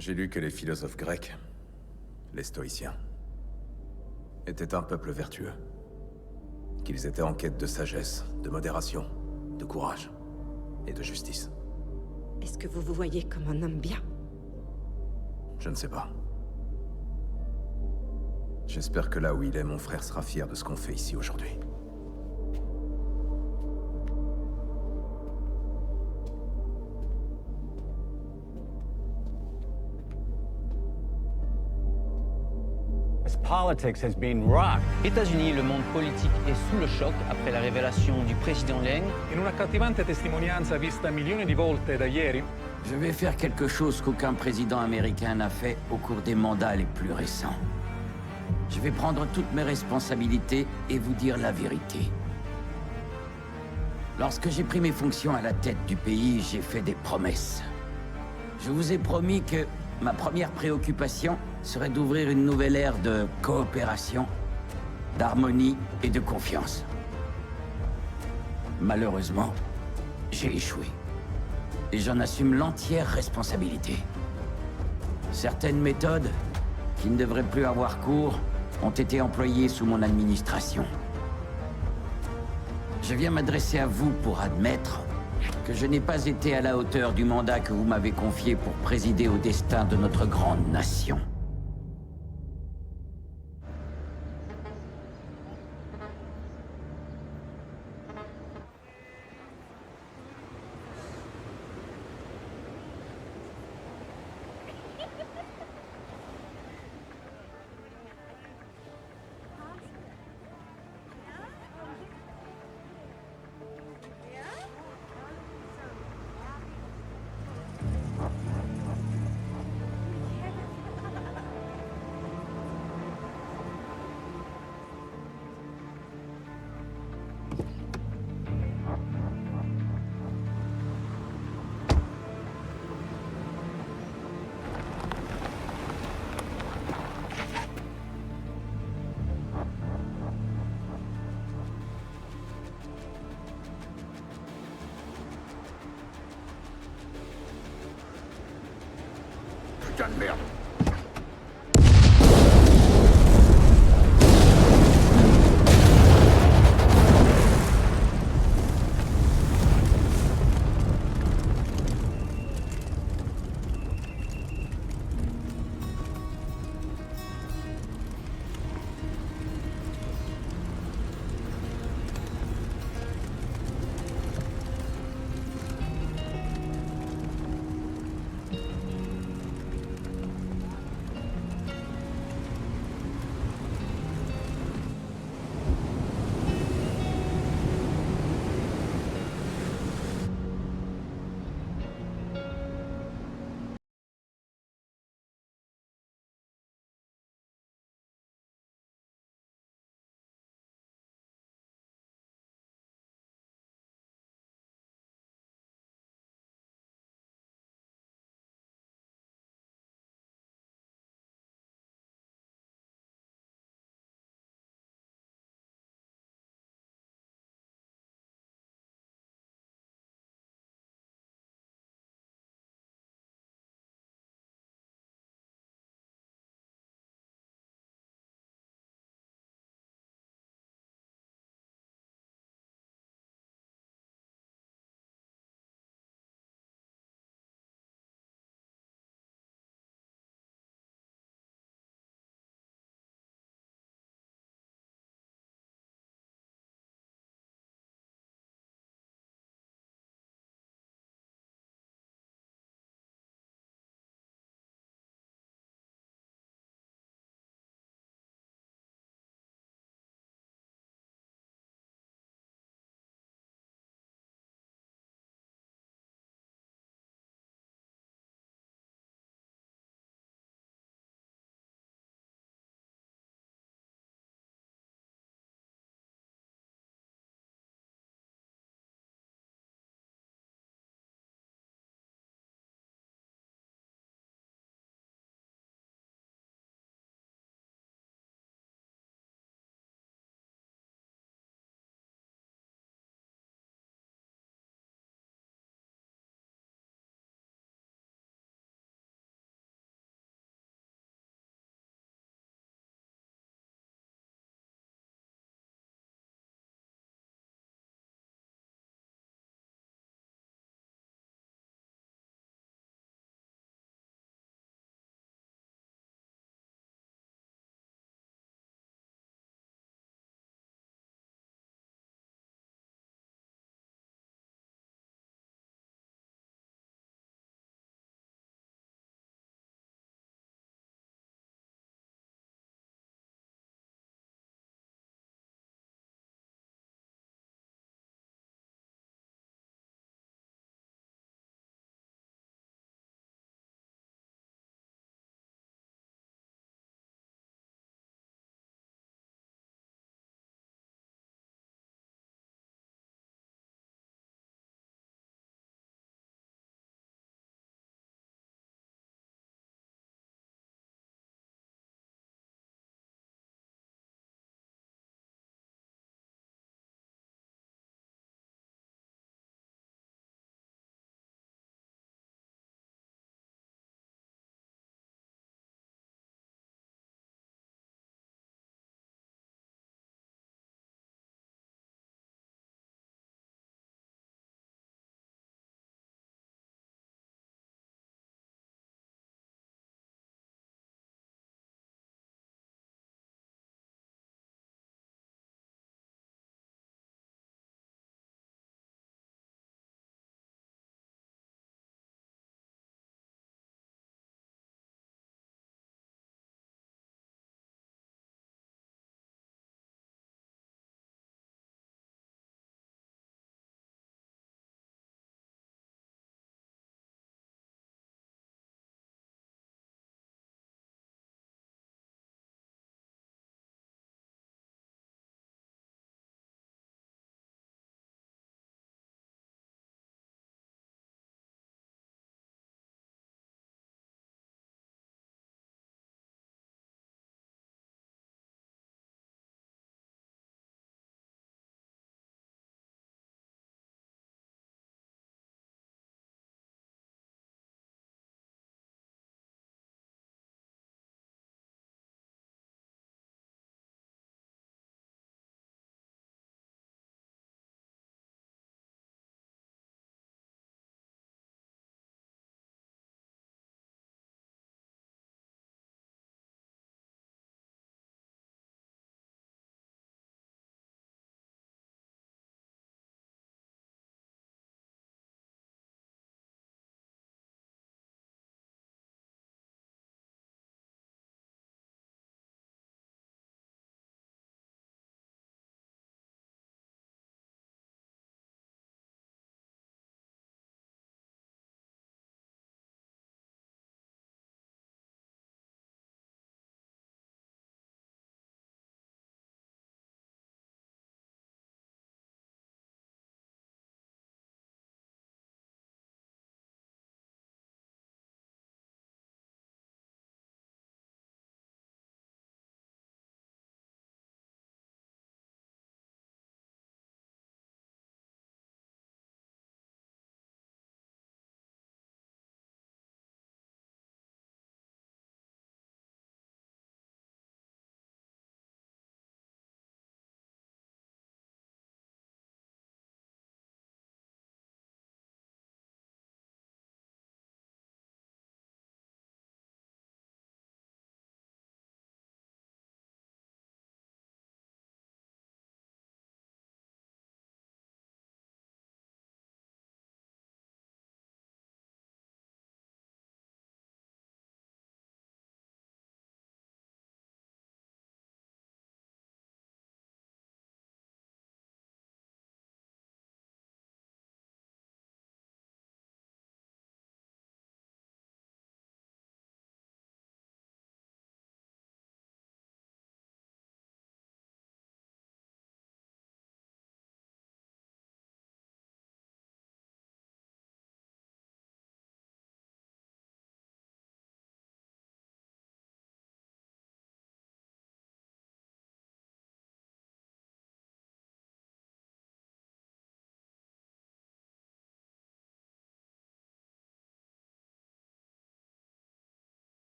J'ai lu que les philosophes grecs, les stoïciens, étaient un peuple vertueux. Qu'ils étaient en quête de sagesse, de modération, de courage et de justice. Est-ce que vous vous voyez comme un homme bien? Je ne sais pas. J'espère que là où il est, mon frère sera fier de ce qu'on fait ici aujourd'hui. Politics has been rocked. États-Unis, le monde politique est sous le choc après la révélation du président Leng. In un'accattivante testimonianza vista milioni di volte da ieri. Je vais faire quelque chose qu'aucun président américain n'a fait au cours des mandats les plus récents. Je vais prendre toutes mes responsabilités et vous dire la vérité. Lorsque j'ai pris mes fonctions à la tête du pays, j'ai fait des promesses. Je vous ai promis que ma première préoccupation serait d'ouvrir une nouvelle ère de coopération, d'harmonie et de confiance. Malheureusement, j'ai échoué. Et j'en assume l'entière responsabilité. Certaines méthodes, qui ne devraient plus avoir cours, ont été employées sous mon administration. Je viens m'adresser à vous pour admettre que je n'ai pas été à la hauteur du mandat que vous m'avez confié pour présider au destin de notre grande nation. Putain de merde!